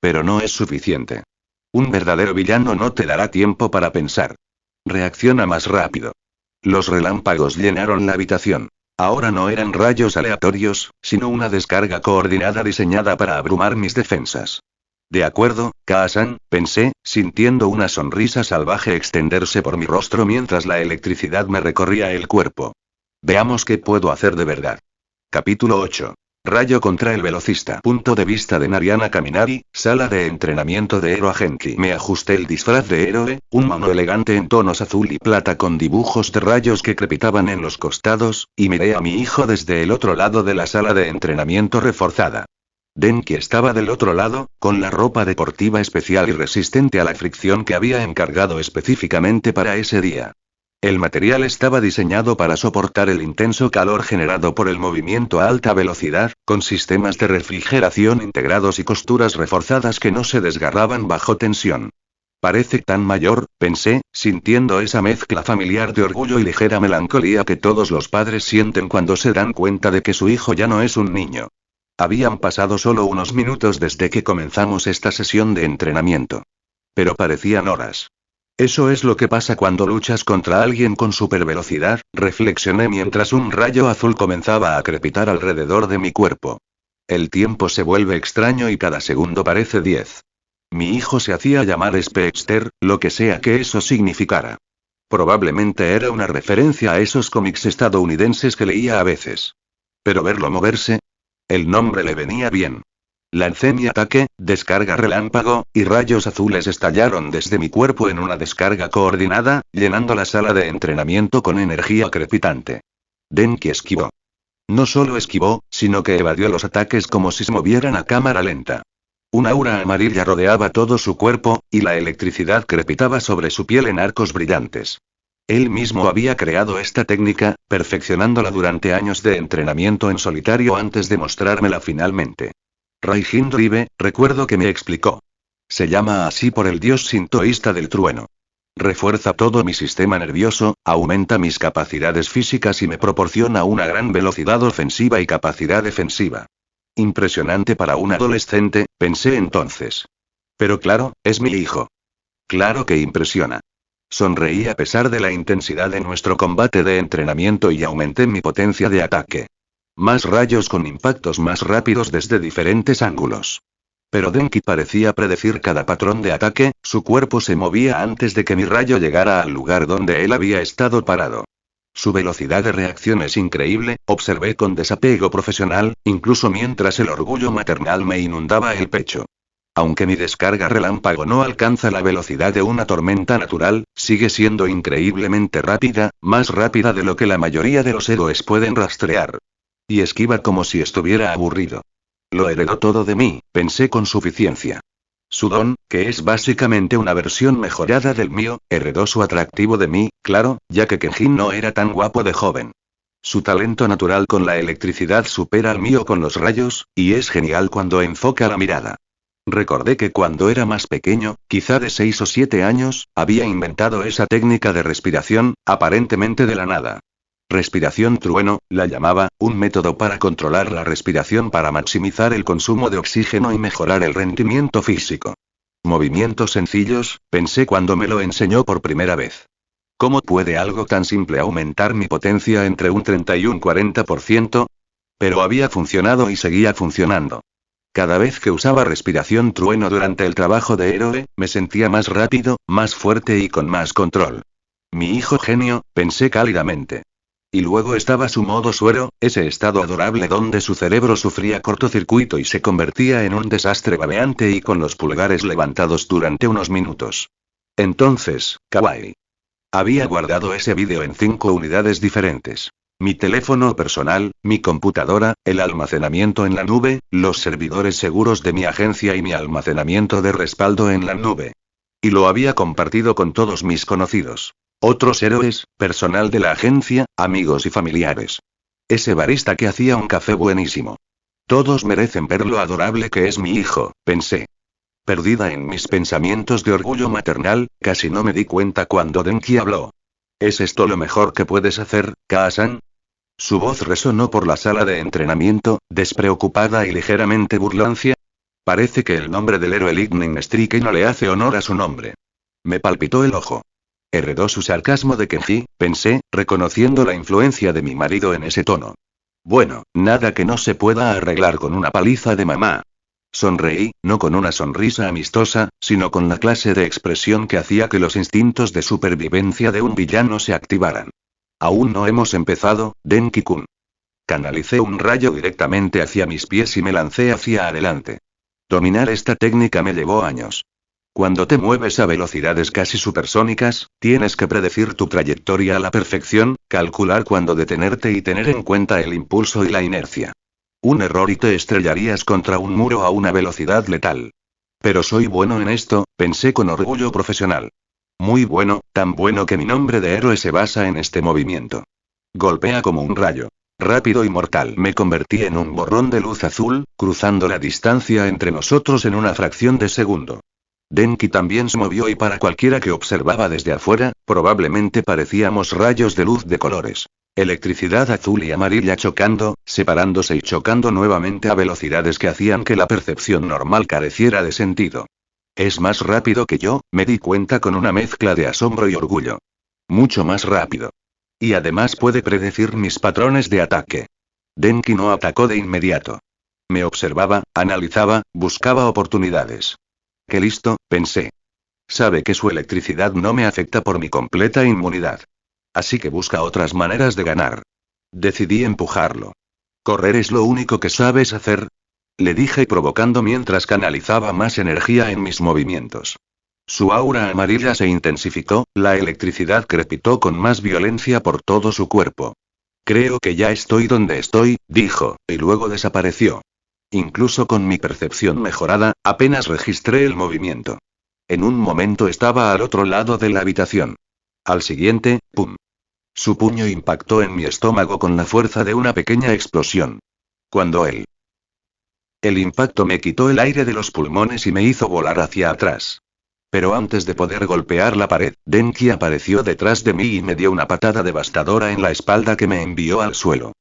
Pero no es suficiente. Un verdadero villano no te dará tiempo para pensar. Reacciona más rápido. Los relámpagos llenaron la habitación. Ahora no eran rayos aleatorios, sino una descarga coordinada diseñada para abrumar mis defensas. De acuerdo, Kaa-san, pensé, sintiendo una sonrisa salvaje extenderse por mi rostro mientras la electricidad me recorría el cuerpo. Veamos qué puedo hacer de verdad. Capítulo 8. Rayo contra el velocista. Punto de vista de Nariana Kaminari, sala de entrenamiento de Hero Agenki. Me ajusté el disfraz de héroe, un mono elegante en tonos azul y plata con dibujos de rayos que crepitaban en los costados, y miré a mi hijo desde el otro lado de la sala de entrenamiento reforzada. Denki estaba del otro lado, con la ropa deportiva especial y resistente a la fricción que había encargado específicamente para ese día. El material estaba diseñado para soportar el intenso calor generado por el movimiento a alta velocidad, con sistemas de refrigeración integrados y costuras reforzadas que no se desgarraban bajo tensión. Parece tan mayor, pensé, sintiendo esa mezcla familiar de orgullo y ligera melancolía que todos los padres sienten cuando se dan cuenta de que su hijo ya no es un niño. Habían pasado solo unos minutos desde que comenzamos esta sesión de entrenamiento. Pero parecían horas. Eso es lo que pasa cuando luchas contra alguien con supervelocidad, reflexioné mientras un rayo azul comenzaba a crepitar alrededor de mi cuerpo. El tiempo se vuelve extraño y cada segundo parece 10. Mi hijo se hacía llamar Speedster, lo que sea que eso significara. Probablemente era una referencia a esos cómics estadounidenses que leía a veces. Pero verlo moverse. El nombre le venía bien. Lancé mi ataque, descarga relámpago, y rayos azules estallaron desde mi cuerpo en una descarga coordinada, llenando la sala de entrenamiento con energía crepitante. Denki esquivó. No solo esquivó, sino que evadió los ataques como si se movieran a cámara lenta. Un aura amarilla rodeaba todo su cuerpo, y la electricidad crepitaba sobre su piel en arcos brillantes. Él mismo había creado esta técnica, perfeccionándola durante años de entrenamiento en solitario antes de mostrármela finalmente. Raijin Ribe, recuerdo que me explicó. Se llama así por el dios sintoísta del trueno. Refuerza todo mi sistema nervioso, aumenta mis capacidades físicas y me proporciona una gran velocidad ofensiva y capacidad defensiva. Impresionante para un adolescente, pensé entonces. Pero claro, es mi hijo. Claro que impresiona. Sonreí a pesar de la intensidad de nuestro combate de entrenamiento y aumenté mi potencia de ataque. Más rayos con impactos más rápidos desde diferentes ángulos. Pero Denki parecía predecir cada patrón de ataque, su cuerpo se movía antes de que mi rayo llegara al lugar donde él había estado parado. Su velocidad de reacción es increíble, observé con desapego profesional, incluso mientras el orgullo maternal me inundaba el pecho. Aunque mi descarga relámpago no alcanza la velocidad de una tormenta natural, sigue siendo increíblemente rápida, más rápida de lo que la mayoría de los héroes pueden rastrear. Y esquiva como si estuviera aburrido. Lo heredó todo de mí, pensé con suficiencia. Su don, que es básicamente una versión mejorada del mío, heredó su atractivo de mí, claro, ya que Kenjin no era tan guapo de joven. Su talento natural con la electricidad supera al mío con los rayos, y es genial cuando enfoca la mirada. Recordé que cuando era más pequeño, quizá de 6 o 7 años, había inventado esa técnica de respiración, aparentemente de la nada. Respiración trueno, la llamaba, un método para controlar la respiración para maximizar el consumo de oxígeno y mejorar el rendimiento físico. Movimientos sencillos, pensé cuando me lo enseñó por primera vez. ¿Cómo puede algo tan simple aumentar mi potencia entre un 30 y un 40%? Pero había funcionado y seguía funcionando. Cada vez que usaba respiración trueno durante el trabajo de héroe, me sentía más rápido, más fuerte y con más control. Mi hijo genio, pensé cálidamente. Y luego estaba su modo suero, ese estado adorable donde su cerebro sufría cortocircuito y se convertía en un desastre babeante y con los pulgares levantados durante unos minutos. Entonces, kawaii. Había guardado ese vídeo en 5 unidades diferentes. Mi teléfono personal, mi computadora, el almacenamiento en la nube, los servidores seguros de mi agencia y mi almacenamiento de respaldo en la nube. Y lo había compartido con todos mis conocidos. Otros héroes, personal de la agencia, amigos y familiares. Ese barista que hacía un café buenísimo. Todos merecen ver lo adorable que es mi hijo, pensé. Perdida en mis pensamientos de orgullo maternal, casi no me di cuenta cuando Denki habló. ¿Es esto lo mejor que puedes hacer, Kaa-san? Su voz resonó por la sala de entrenamiento, despreocupada y ligeramente burlancia. Parece que el nombre del héroe Lightning Strike no le hace honor a su nombre. Me palpitó el ojo. Heredó su sarcasmo de Kenji, pensé, reconociendo la influencia de mi marido en ese tono. Bueno, nada que no se pueda arreglar con una paliza de mamá. Sonreí, no con una sonrisa amistosa, sino con la clase de expresión que hacía que los instintos de supervivencia de un villano se activaran. Aún no hemos empezado, Denki-kun. Canalicé un rayo directamente hacia mis pies y me lancé hacia adelante. Dominar esta técnica me llevó años. Cuando te mueves a velocidades casi supersónicas, tienes que predecir tu trayectoria a la perfección, calcular cuándo detenerte y tener en cuenta el impulso y la inercia. Un error y te estrellarías contra un muro a una velocidad letal. Pero soy bueno en esto, pensé con orgullo profesional. Muy bueno, tan bueno que mi nombre de héroe se basa en este movimiento. Golpea como un rayo. Rápido y mortal. Me convertí en un borrón de luz azul, cruzando la distancia entre nosotros en una fracción de segundo. Denki también se movió y para cualquiera que observaba desde afuera, probablemente parecíamos rayos de luz de colores. Electricidad azul y amarilla chocando, separándose y chocando nuevamente a velocidades que hacían que la percepción normal careciera de sentido. Es más rápido que yo, me di cuenta con una mezcla de asombro y orgullo. Mucho más rápido. Y además puede predecir mis patrones de ataque. Denki no atacó de inmediato. Me observaba, analizaba, buscaba oportunidades. Qué listo, pensé. Sabe que su electricidad no me afecta por mi completa inmunidad. Así que busca otras maneras de ganar. Decidí empujarlo. ¿Correr es lo único que sabes hacer? Le dije provocando mientras canalizaba más energía en mis movimientos. Su aura amarilla se intensificó, la electricidad crepitó con más violencia por todo su cuerpo. Creo que ya estoy donde estoy, dijo, y luego desapareció. Incluso con mi percepción mejorada, apenas registré el movimiento. En un momento estaba al otro lado de la habitación. Al siguiente, ¡pum! Su puño impactó en mi estómago con la fuerza de una pequeña explosión. Cuando el impacto me quitó el aire de los pulmones y me hizo volar hacia atrás. Pero antes de poder golpear la pared, Denki apareció detrás de mí y me dio una patada devastadora en la espalda que me envió al suelo.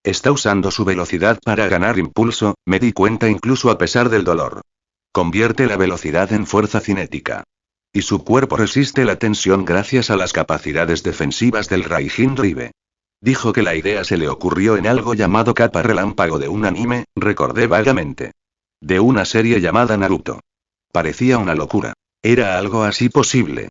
Está usando su velocidad para ganar impulso, me di cuenta incluso a pesar del dolor. Convierte la velocidad en fuerza cinética. Y su cuerpo resiste la tensión gracias a las capacidades defensivas del Raijin Drive. Dijo que la idea se le ocurrió en algo llamado capa relámpago de un anime, recordé vagamente. De una serie llamada Naruto. Parecía una locura. ¿Era algo así posible?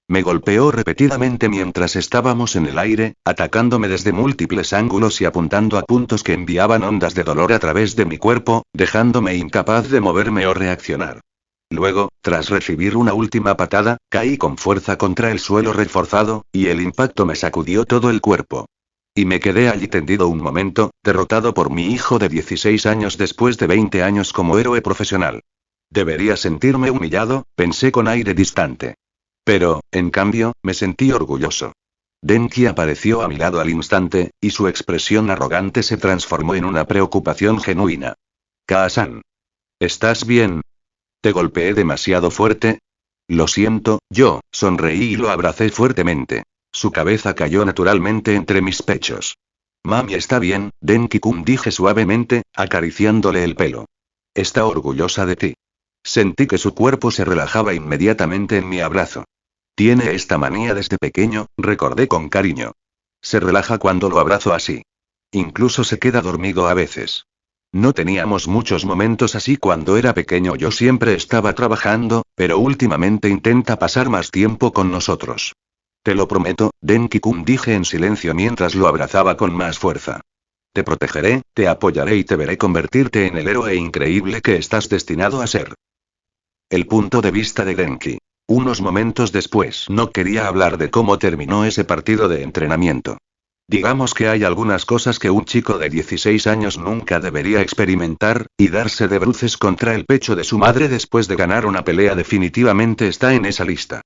Me golpeó repetidamente mientras estábamos en el aire, atacándome desde múltiples ángulos y apuntando a puntos que enviaban ondas de dolor a través de mi cuerpo, dejándome incapaz de moverme o reaccionar. Luego, tras recibir una última patada, caí con fuerza contra el suelo reforzado, y el impacto me sacudió todo el cuerpo. Y me quedé allí tendido un momento, derrotado por mi hijo de 16 años después de 20 años como héroe profesional. Debería sentirme humillado, pensé con aire distante. Pero, en cambio, me sentí orgulloso. Denki apareció a mi lado al instante, y su expresión arrogante se transformó en una preocupación genuina. Kaa-san. ¿Estás bien? ¿Te golpeé demasiado fuerte? Lo siento, yo, sonreí y lo abracé fuertemente. Su cabeza cayó naturalmente entre mis pechos. Mami está bien, Denki-kun, dije suavemente, acariciándole el pelo. Está orgullosa de ti. Sentí que su cuerpo se relajaba inmediatamente en mi abrazo. Tiene esta manía desde pequeño, recordé con cariño. Se relaja cuando lo abrazo así. Incluso se queda dormido a veces. No teníamos muchos momentos así cuando era pequeño, yo siempre estaba trabajando, pero últimamente intenta pasar más tiempo con nosotros. Te lo prometo, Denki-kun, dije en silencio mientras lo abrazaba con más fuerza. Te protegeré, te apoyaré y te veré convertirte en el héroe increíble que estás destinado a ser. El punto de vista de Denki. Unos momentos después no quería hablar de cómo terminó ese partido de entrenamiento. Digamos que hay algunas cosas que un chico de 16 años nunca debería experimentar, y darse de bruces contra el pecho de su madre después de ganar una pelea definitivamente está en esa lista.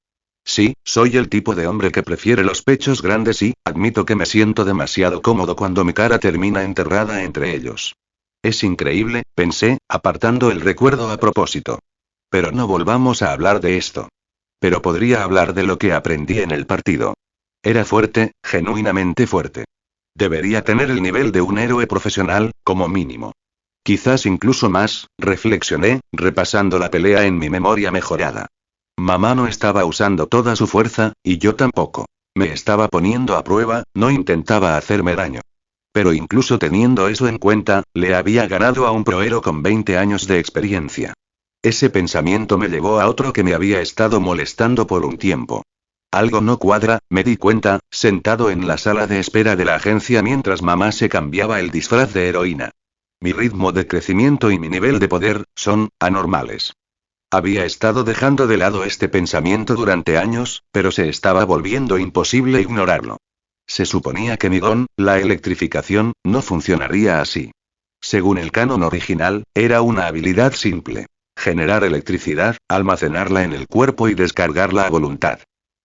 Sí, soy el tipo de hombre que prefiere los pechos grandes y, admito que me siento demasiado cómodo cuando mi cara termina enterrada entre ellos. Es increíble, pensé, apartando el recuerdo a propósito. Pero no volvamos a hablar de esto. Pero podría hablar de lo que aprendí en el partido. Era fuerte, genuinamente fuerte. Debería tener el nivel de un héroe profesional, como mínimo. Quizás incluso más, reflexioné, repasando la pelea en mi memoria mejorada. Mamá no estaba usando toda su fuerza, y yo tampoco. Me estaba poniendo a prueba, no intentaba hacerme daño. Pero incluso teniendo eso en cuenta, le había ganado a un proero con 20 años de experiencia. Ese pensamiento me llevó a otro que me había estado molestando por un tiempo. Algo no cuadra, me di cuenta, sentado en la sala de espera de la agencia mientras mamá se cambiaba el disfraz de heroína. Mi ritmo de crecimiento y mi nivel de poder son anormales. Había estado dejando de lado este pensamiento durante años, pero se estaba volviendo imposible ignorarlo. Se suponía que mi don, la electrificación, no funcionaría así. Según el canon original, era una habilidad simple. Generar electricidad, almacenarla en el cuerpo y descargarla a voluntad.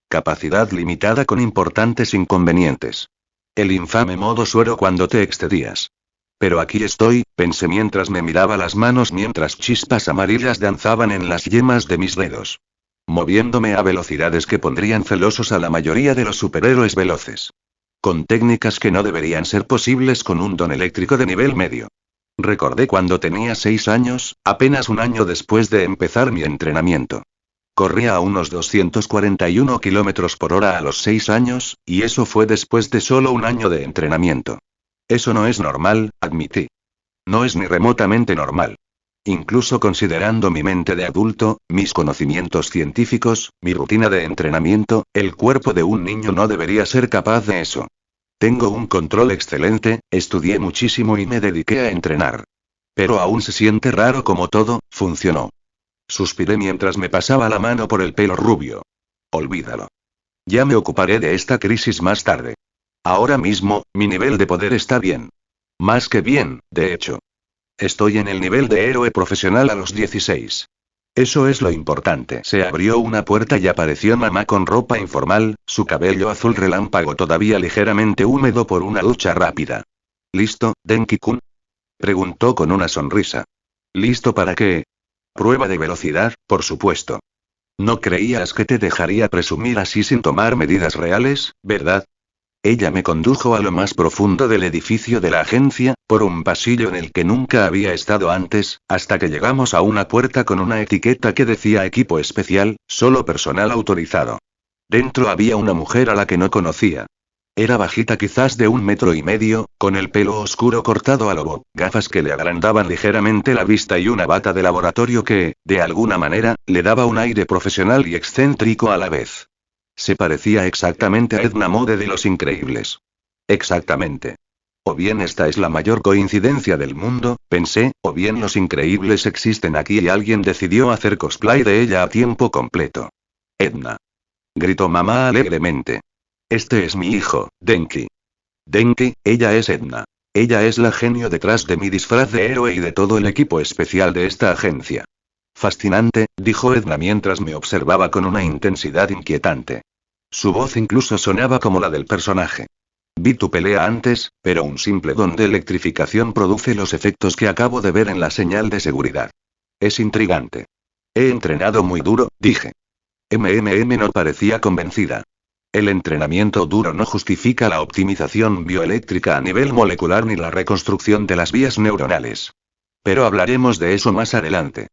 Capacidad limitada con importantes inconvenientes. El infame modo suero cuando te excedías. Pero aquí estoy, pensé mientras me miraba las manos mientras chispas amarillas danzaban en las yemas de mis dedos. Moviéndome a velocidades que pondrían celosos a la mayoría de los superhéroes veloces. Con técnicas que no deberían ser posibles con un don eléctrico de nivel medio. Recordé cuando tenía 6 años, apenas un año después de empezar mi entrenamiento. Corría a unos 241 kilómetros por hora a los 6 años, y eso fue después de solo un año de entrenamiento. Eso no es normal, admití. No es ni remotamente normal. Incluso considerando mi mente de adulto, mis conocimientos científicos, mi rutina de entrenamiento, el cuerpo de un niño no debería ser capaz de eso. Tengo un control excelente, estudié muchísimo y me dediqué a entrenar. Pero aún se siente raro como todo, funcionó. Suspiré mientras me pasaba la mano por el pelo rubio. Olvídalo. Ya me ocuparé de esta crisis más tarde. Ahora mismo, mi nivel de poder está bien. Más que bien, de hecho. Estoy en el nivel de héroe profesional a los 16. Eso es lo importante. Se abrió una puerta y apareció mamá con ropa informal, su cabello azul relámpago todavía ligeramente húmedo por una ducha rápida. ¿Listo, Denki-kun? Preguntó con una sonrisa. ¿Listo para qué? Prueba de velocidad, por supuesto. No creías que te dejaría presumir así sin tomar medidas reales, ¿verdad? Ella me condujo a lo más profundo del edificio de la agencia, por un pasillo en el que nunca había estado antes, hasta que llegamos a una puerta con una etiqueta que decía equipo especial, solo personal autorizado. Dentro había una mujer a la que no conocía. Era bajita, quizás de 1,5 metros, con el pelo oscuro cortado a lobo, gafas que le agrandaban ligeramente la vista y una bata de laboratorio que, de alguna manera, le daba un aire profesional y excéntrico a la vez. Se parecía exactamente a Edna Mode de Los Increíbles. Exactamente. O bien esta es la mayor coincidencia del mundo, pensé, o bien Los Increíbles existen aquí y alguien decidió hacer cosplay de ella a tiempo completo. Edna. Gritó mamá alegremente. Este es mi hijo, Denki. Denki, ella es Edna. Ella es la genio detrás de mi disfraz de héroe y de todo el equipo especial de esta agencia. Fascinante, dijo Edna mientras me observaba con una intensidad inquietante. Su voz incluso sonaba como la del personaje. Vi tu pelea antes, pero un simple don de electrificación produce los efectos que acabo de ver en la señal de seguridad. Es intrigante. He entrenado muy duro, dije. No parecía convencida. El entrenamiento duro no justifica la optimización bioeléctrica a nivel molecular ni la reconstrucción de las vías neuronales. Pero hablaremos de eso más adelante.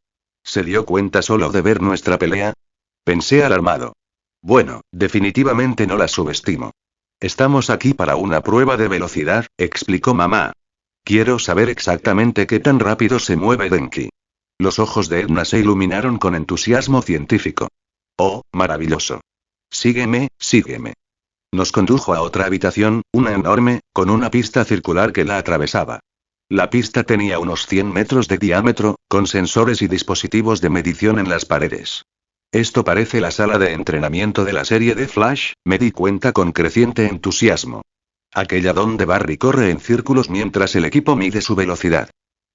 ¿Se dio cuenta solo de ver nuestra pelea? Pensé alarmado. Bueno, definitivamente no la subestimo. Estamos aquí para una prueba de velocidad, explicó mamá. Quiero saber exactamente qué tan rápido se mueve Denki. Los ojos de Edna se iluminaron con entusiasmo científico. Oh, maravilloso. Sígueme, sígueme. Nos condujo a otra habitación, una enorme, con una pista circular que la atravesaba. La pista tenía unos 100 metros de diámetro, con sensores y dispositivos de medición en las paredes. Esto parece la sala de entrenamiento de la serie de Flash, me di cuenta con creciente entusiasmo. Aquella donde Barry corre en círculos mientras el equipo mide su velocidad.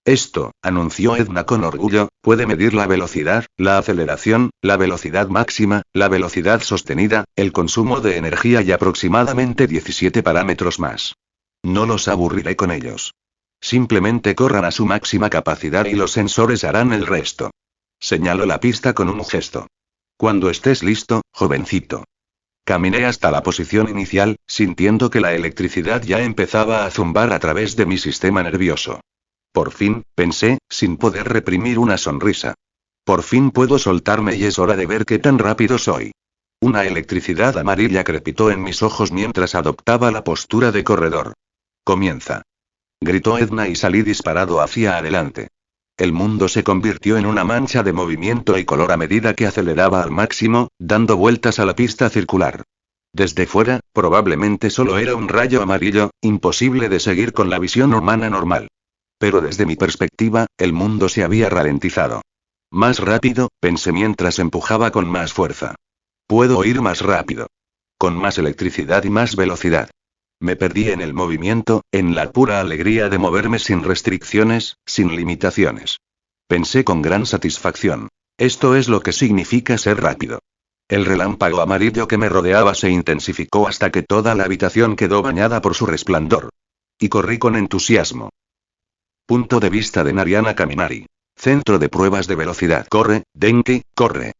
Esto, anunció Edna con orgullo, puede medir la velocidad, la aceleración, la velocidad máxima, la velocidad sostenida, el consumo de energía y aproximadamente 17 parámetros más. No los aburriré con ellos. Simplemente corran a su máxima capacidad y los sensores harán el resto. Señaló la pista con un gesto. Cuando estés listo, jovencito. Caminé hasta la posición inicial, sintiendo que la electricidad ya empezaba a zumbar a través de mi sistema nervioso. Por fin, pensé, sin poder reprimir una sonrisa. Por fin puedo soltarme y es hora de ver qué tan rápido soy. Una electricidad amarilla crepitó en mis ojos mientras adoptaba la postura de corredor. Comienza. Gritó Edna y salí disparado hacia adelante. El mundo se convirtió en una mancha de movimiento y color a medida que aceleraba al máximo, dando vueltas a la pista circular. Desde fuera, probablemente solo era un rayo amarillo, imposible de seguir con la visión humana normal. Pero desde mi perspectiva, el mundo se había ralentizado. Más rápido, pensé mientras empujaba con más fuerza. Puedo ir más rápido. Con más electricidad y más velocidad. Me perdí en el movimiento, en la pura alegría de moverme sin restricciones, sin limitaciones. Pensé con gran satisfacción. Esto es lo que significa ser rápido. El relámpago amarillo que me rodeaba se intensificó hasta que toda la habitación quedó bañada por su resplandor. Y corrí con entusiasmo. Punto de vista de Nariana Kaminari. Centro de pruebas de velocidad. Corre, Denki, corre.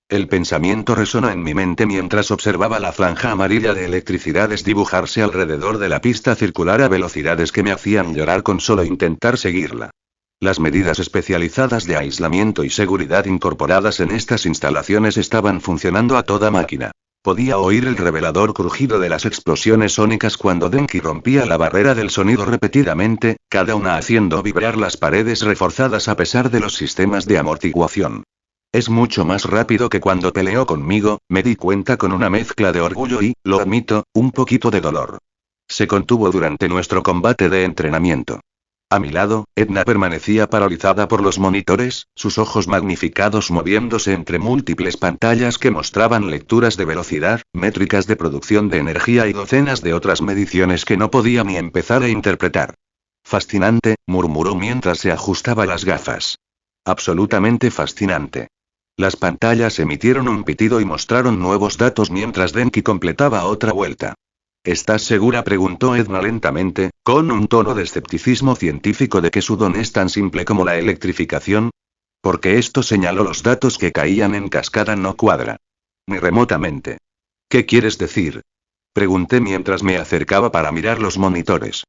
El pensamiento resonó en mi mente mientras observaba la franja amarilla de electricidad desdibujarse alrededor de la pista circular a velocidades que me hacían llorar con solo intentar seguirla. Las medidas especializadas de aislamiento y seguridad incorporadas en estas instalaciones estaban funcionando a toda máquina. Podía oír el revelador crujido de las explosiones sónicas cuando Denki rompía la barrera del sonido repetidamente, cada una haciendo vibrar las paredes reforzadas a pesar de los sistemas de amortiguación. Es mucho más rápido que cuando peleó conmigo, me di cuenta con una mezcla de orgullo y, lo admito, un poquito de dolor. Se contuvo durante nuestro combate de entrenamiento. A mi lado, Edna permanecía paralizada por los monitores, sus ojos magnificados moviéndose entre múltiples pantallas que mostraban lecturas de velocidad, métricas de producción de energía y docenas de otras mediciones que no podía ni empezar a interpretar. Fascinante, murmuró mientras se ajustaba las gafas. Absolutamente fascinante. Las pantallas emitieron un pitido y mostraron nuevos datos mientras Denki completaba otra vuelta. ¿Estás segura?, preguntó Edna lentamente, con un tono de escepticismo científico, de que su don es tan simple como la electrificación? Porque esto, señaló, los datos que caían en cascada, no cuadra. Ni remotamente. ¿Qué quieres decir? Pregunté mientras me acercaba para mirar los monitores.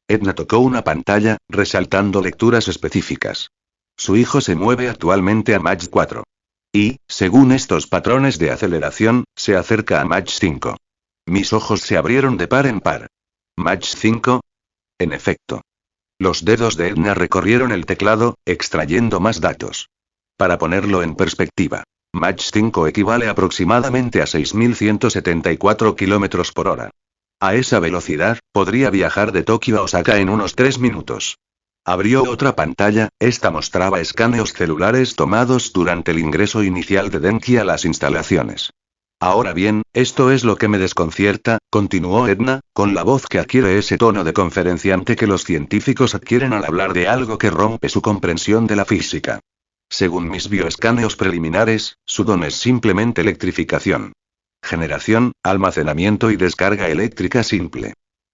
Edna tocó una pantalla, resaltando lecturas específicas. Su hijo se mueve actualmente a Mach 4. Y, según estos patrones de aceleración, se acerca a Mach 5. Mis ojos se abrieron de par en par. ¿Match 5? En efecto. Los dedos de Edna recorrieron el teclado, extrayendo más datos. Para ponerlo en perspectiva, Mach 5 equivale aproximadamente a 6.174 km por hora. A esa velocidad, podría viajar de Tokio a Osaka en unos 3 minutos. Abrió otra pantalla, esta mostraba escaneos celulares tomados durante el ingreso inicial de Denki a las instalaciones. Ahora bien, esto es lo que me desconcierta, continuó Edna, con la voz que adquiere ese tono de conferenciante que los científicos adquieren al hablar de algo que rompe su comprensión de la física. Según mis bioescaneos preliminares, su don es simplemente electrificación. Generación, almacenamiento y descarga eléctrica simple.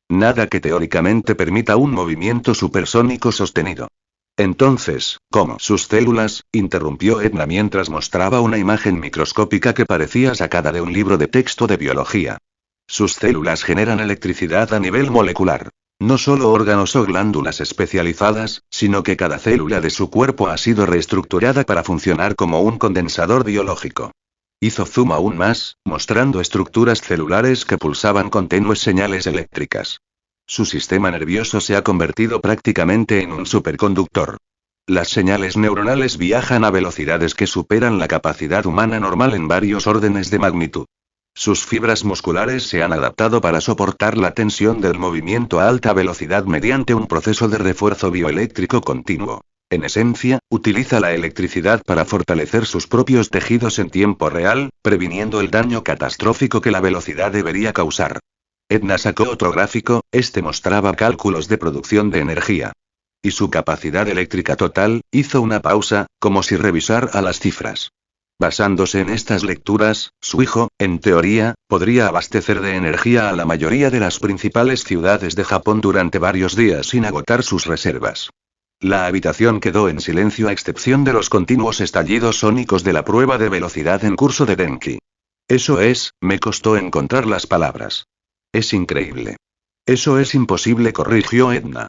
Nada que teóricamente permita un movimiento supersónico sostenido. Entonces, ¿cómo? Sus células, interrumpió Edna mientras mostraba una imagen microscópica que parecía sacada de un libro de texto de biología. Sus células generan electricidad a nivel molecular. No solo órganos o glándulas especializadas, sino que cada célula de su cuerpo ha sido reestructurada para funcionar como un condensador biológico. Hizo zoom aún más, mostrando estructuras celulares que pulsaban con tenues señales eléctricas. Su sistema nervioso se ha convertido prácticamente en un superconductor. Las señales neuronales viajan a velocidades que superan la capacidad humana normal en varios órdenes de magnitud. Sus fibras musculares se han adaptado para soportar la tensión del movimiento a alta velocidad mediante un proceso de refuerzo bioeléctrico continuo. En esencia, utiliza la electricidad para fortalecer sus propios tejidos en tiempo real, previniendo el daño catastrófico que la velocidad debería causar. Edna sacó otro gráfico, este mostraba cálculos de producción de energía. Y su capacidad eléctrica total, hizo una pausa, como si revisara las cifras. Basándose en estas lecturas, su hijo, en teoría, podría abastecer de energía a la mayoría de las principales ciudades de Japón durante varios días sin agotar sus reservas. La habitación quedó en silencio a excepción de los continuos estallidos sónicos de la prueba de velocidad en curso de Denki. Eso es, me costó encontrar las palabras. Es increíble. Eso es imposible, corrigió Edna.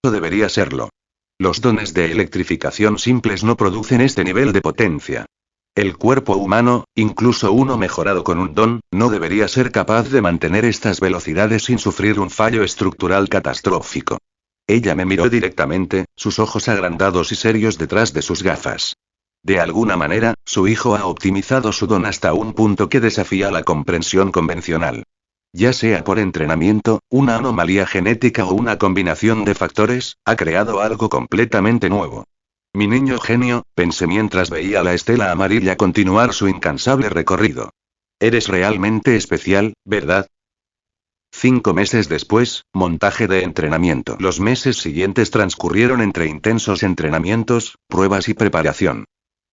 No debería serlo. Los dones de electrificación simples no producen este nivel de potencia. El cuerpo humano, incluso uno mejorado con un don, no debería ser capaz de mantener estas velocidades sin sufrir un fallo estructural catastrófico. Ella me miró directamente, sus ojos agrandados y serios detrás de sus gafas. De alguna manera, su hijo ha optimizado su don hasta un punto que desafía la comprensión convencional. Ya sea por entrenamiento, una anomalía genética o una combinación de factores, ha creado algo completamente nuevo. Mi niño genio, pensé mientras veía la estela amarilla continuar su incansable recorrido. Eres realmente especial, ¿verdad? 5 meses después, montaje de entrenamiento. Los meses siguientes transcurrieron entre intensos entrenamientos, pruebas y preparación.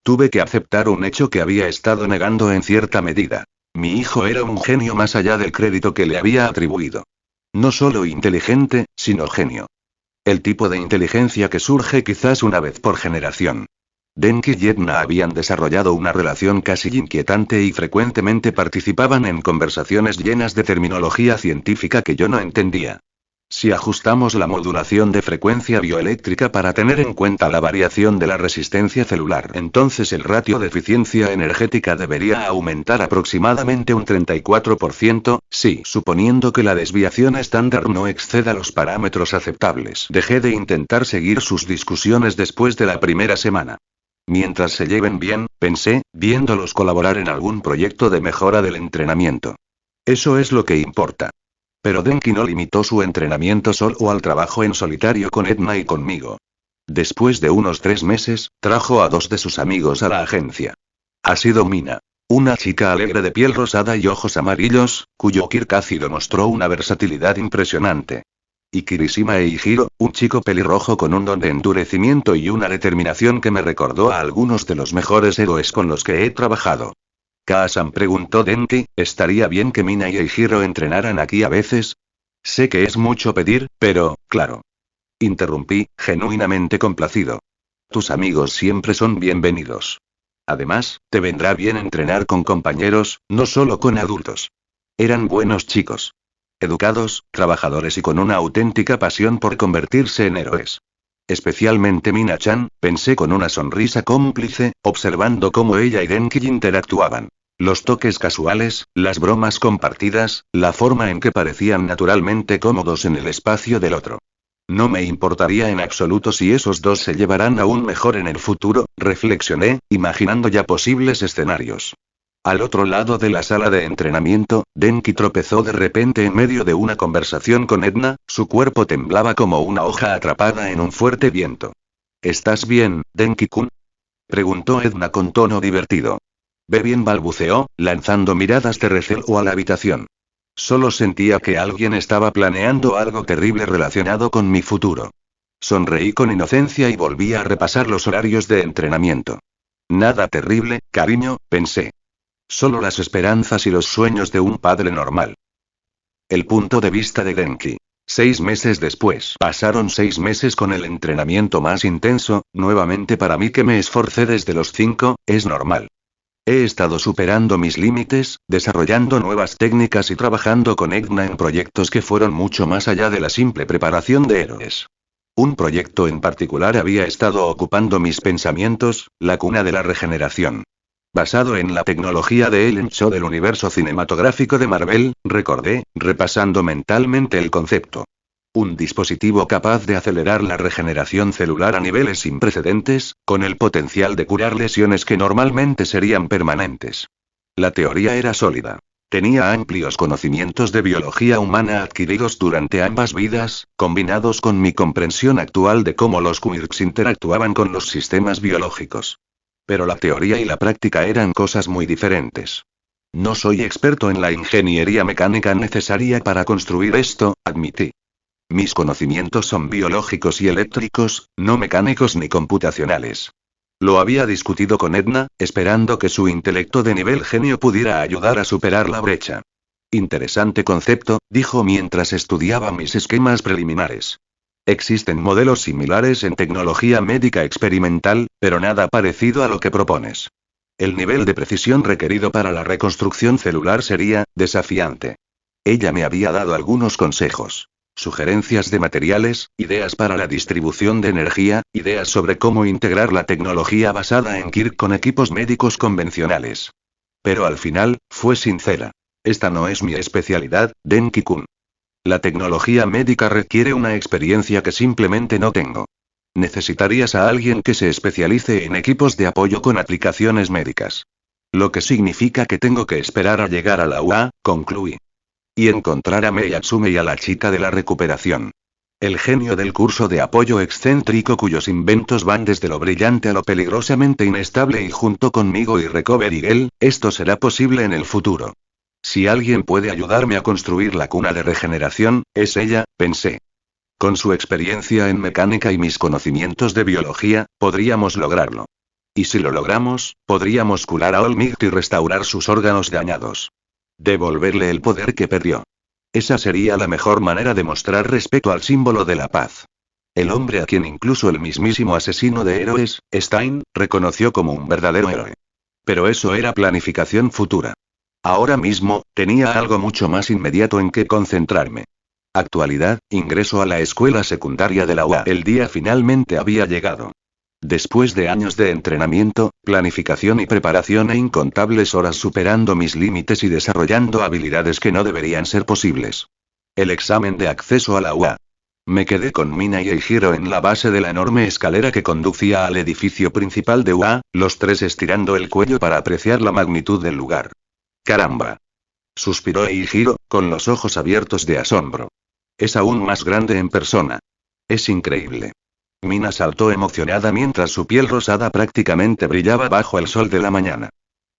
Tuve que aceptar un hecho que había estado negando en cierta medida. Mi hijo era un genio más allá del crédito que le había atribuido. No solo inteligente, sino genio. El tipo de inteligencia que surge quizás una vez por generación. Denki y Edna habían desarrollado una relación casi inquietante y frecuentemente participaban en conversaciones llenas de terminología científica que yo no entendía. Si ajustamos la modulación de frecuencia bioeléctrica para tener en cuenta la variación de la resistencia celular, entonces el ratio de eficiencia energética debería aumentar aproximadamente un 34%, sí, suponiendo que la desviación estándar no exceda los parámetros aceptables. Dejé de intentar seguir sus discusiones después de la primera semana. Mientras se lleven bien, pensé, viéndolos colaborar en algún proyecto de mejora del entrenamiento. Eso es lo que importa. Pero Denki no limitó su entrenamiento solo al trabajo en solitario con Edna y conmigo. Después de unos 3 meses, trajo a 2 de sus amigos a la agencia. Ha sido Mina. Una chica alegre de piel rosada y ojos amarillos, cuyo Kirk ácido mostró una versatilidad impresionante. Y Kirishima Eijiro, un chico pelirrojo con un don de endurecimiento y una determinación que me recordó a algunos de los mejores héroes con los que he trabajado. Kaa-san, preguntó Denki, ¿estaría bien que Mina y Eijiro entrenaran aquí a veces? Sé que es mucho pedir, pero, claro. Interrumpí, genuinamente complacido. Tus amigos siempre son bienvenidos. Además, te vendrá bien entrenar con compañeros, no solo con adultos. Eran buenos chicos. Educados, trabajadores y con una auténtica pasión por convertirse en héroes. Especialmente Mina-chan, pensé con una sonrisa cómplice, observando cómo ella y Denki interactuaban. Los toques casuales, las bromas compartidas, la forma en que parecían naturalmente cómodos en el espacio del otro. No me importaría en absoluto si esos dos se llevarán aún mejor en el futuro, reflexioné, imaginando ya posibles escenarios. Al otro lado de la sala de entrenamiento, Denki tropezó de repente en medio de una conversación con Edna, su cuerpo temblaba como una hoja atrapada en un fuerte viento. ¿Estás bien, Denki-kun? Preguntó Edna con tono divertido. Ve bien, balbuceó, lanzando miradas de recelo a la habitación. Solo sentía que alguien estaba planeando algo terrible relacionado con mi futuro. Sonreí con inocencia y volví a repasar los horarios de entrenamiento. Nada terrible, cariño, pensé. Solo las esperanzas y los sueños de un padre normal. El punto de vista de Denki. 6 meses después. Pasaron 6 meses con el entrenamiento más intenso, nuevamente para mí que me esforcé desde los 5, es normal. He estado superando mis límites, desarrollando nuevas técnicas y trabajando con Edna en proyectos que fueron mucho más allá de la simple preparación de héroes. Un proyecto en particular había estado ocupando mis pensamientos, la cuna de la regeneración. Basado en la tecnología de Ellen Cho del universo cinematográfico de Marvel, recordé, repasando mentalmente el concepto. Un dispositivo capaz de acelerar la regeneración celular a niveles sin precedentes, con el potencial de curar lesiones que normalmente serían permanentes. La teoría era sólida. Tenía amplios conocimientos de biología humana adquiridos durante ambas vidas, combinados con mi comprensión actual de cómo los quirks interactuaban con los sistemas biológicos. Pero la teoría y la práctica eran cosas muy diferentes. No soy experto en la ingeniería mecánica necesaria para construir esto, admití. Mis conocimientos son biológicos y eléctricos, no mecánicos ni computacionales. Lo había discutido con Edna, esperando que su intelecto de nivel genio pudiera ayudar a superar la brecha. Interesante concepto, dijo mientras estudiaba mis esquemas preliminares. Existen modelos similares en tecnología médica experimental, pero nada parecido a lo que propones. El nivel de precisión requerido para la reconstrucción celular sería desafiante. Ella me había dado algunos consejos. Sugerencias de materiales, ideas para la distribución de energía, ideas sobre cómo integrar la tecnología basada en Kirk con equipos médicos convencionales. Pero al final, fue sincera. Esta no es mi especialidad, Denki-kun. La tecnología médica requiere una experiencia que simplemente no tengo. Necesitarías a alguien que se especialice en equipos de apoyo con aplicaciones médicas. Lo que significa que tengo que esperar a llegar a la UA, concluí. Y encontrar a Mei Atsume y a la chica de la recuperación. El genio del curso de apoyo excéntrico cuyos inventos van desde lo brillante a lo peligrosamente inestable y junto conmigo y Recovery Girl, esto será posible en el futuro. Si alguien puede ayudarme a construir la cuna de regeneración, es ella, pensé. Con su experiencia en mecánica y mis conocimientos de biología, podríamos lograrlo. Y si lo logramos, podríamos curar a Olmigt y restaurar sus órganos dañados. Devolverle el poder que perdió. Esa sería la mejor manera de mostrar respeto al símbolo de la paz. El hombre a quien incluso el mismísimo asesino de héroes, Stein, reconoció como un verdadero héroe. Pero eso era planificación futura. Ahora mismo, tenía algo mucho más inmediato en que concentrarme. Actualidad, ingreso a la escuela secundaria de la UA. El día finalmente había llegado. Después de años de entrenamiento, planificación y preparación e incontables horas superando mis límites y desarrollando habilidades que no deberían ser posibles. El examen de acceso a la UA. Me quedé con Mina y Eijiro en la base de la enorme escalera que conducía al edificio principal de UA, los tres estirando el cuello para apreciar la magnitud del lugar. ¡Caramba! Suspiró Eijiro, con los ojos abiertos de asombro. Es aún más grande en persona. Es increíble. Mina saltó emocionada mientras su piel rosada prácticamente brillaba bajo el sol de la mañana.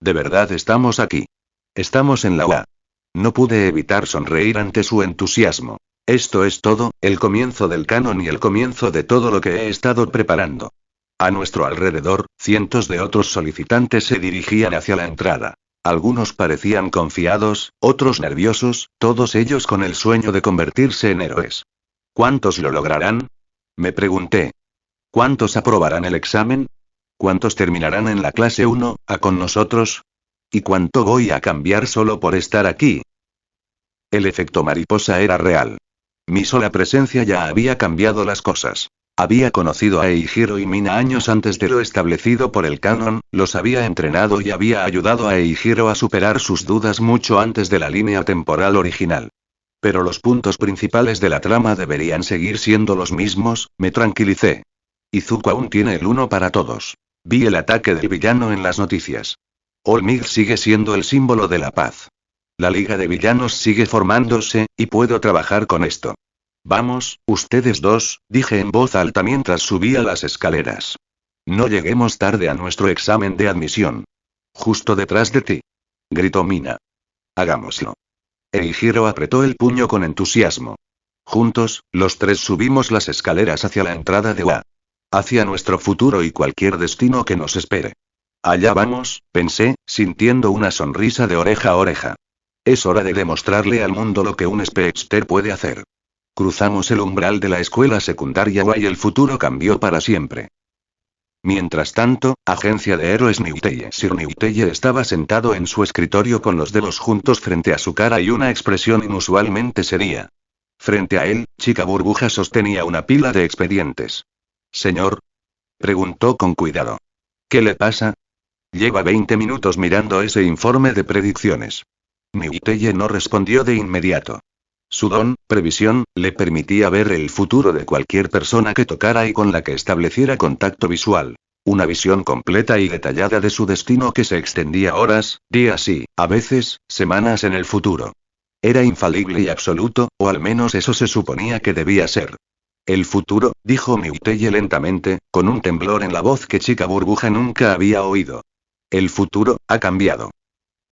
¿De verdad estamos aquí? Estamos en la UA. No pude evitar sonreír ante su entusiasmo. Esto es todo, el comienzo del canon y el comienzo de todo lo que he estado preparando. A nuestro alrededor, cientos de otros solicitantes se dirigían hacia la entrada. Algunos parecían confiados, otros nerviosos, todos ellos con el sueño de convertirse en héroes. ¿Cuántos lo lograrán? Me pregunté. ¿Cuántos aprobarán el examen? ¿Cuántos terminarán en la clase 1, A con nosotros? ¿Y cuánto voy a cambiar solo por estar aquí? El efecto mariposa era real. Mi sola presencia ya había cambiado las cosas. Había conocido a Eijiro y Mina años antes de lo establecido por el canon, los había entrenado y había ayudado a Eijiro a superar sus dudas mucho antes de la línea temporal original. Pero los puntos principales de la trama deberían seguir siendo los mismos, me tranquilicé. Izuku aún tiene el uno para todos. Vi el ataque del villano en las noticias. Olmig sigue siendo el símbolo de la paz. La liga de villanos sigue formándose, y puedo trabajar con esto. Vamos, ustedes dos, dije en voz alta mientras subía las escaleras. No lleguemos tarde a nuestro examen de admisión. Justo detrás de ti. Gritó Mina. Hagámoslo. Eijiro apretó el puño con entusiasmo. Juntos, los tres subimos las escaleras hacia la entrada de UA. Hacia nuestro futuro y cualquier destino que nos espere. Allá vamos, pensé, sintiendo una sonrisa de oreja a oreja. Es hora de demostrarle al mundo lo que un Speedster puede hacer. Cruzamos el umbral de la escuela secundaria UA y el futuro cambió para siempre. Mientras tanto, agencia de héroes Newteye. Sir Newteye estaba sentado en su escritorio con los dedos juntos frente a su cara y una expresión inusualmente seria. Frente a él, Chica Burbuja sostenía una pila de expedientes. «Señor», preguntó con cuidado. «¿Qué le pasa?» «Lleva 20 minutos mirando ese informe de predicciones». Newteye no respondió de inmediato. Su don, previsión, le permitía ver el futuro de cualquier persona que tocara y con la que estableciera contacto visual. Una visión completa y detallada de su destino que se extendía horas, días y, a veces, semanas en el futuro. Era infalible y absoluto, o al menos eso se suponía que debía ser. El futuro, dijo Newteye lentamente, con un temblor en la voz que Chica Burbuja nunca había oído. El futuro, ha cambiado.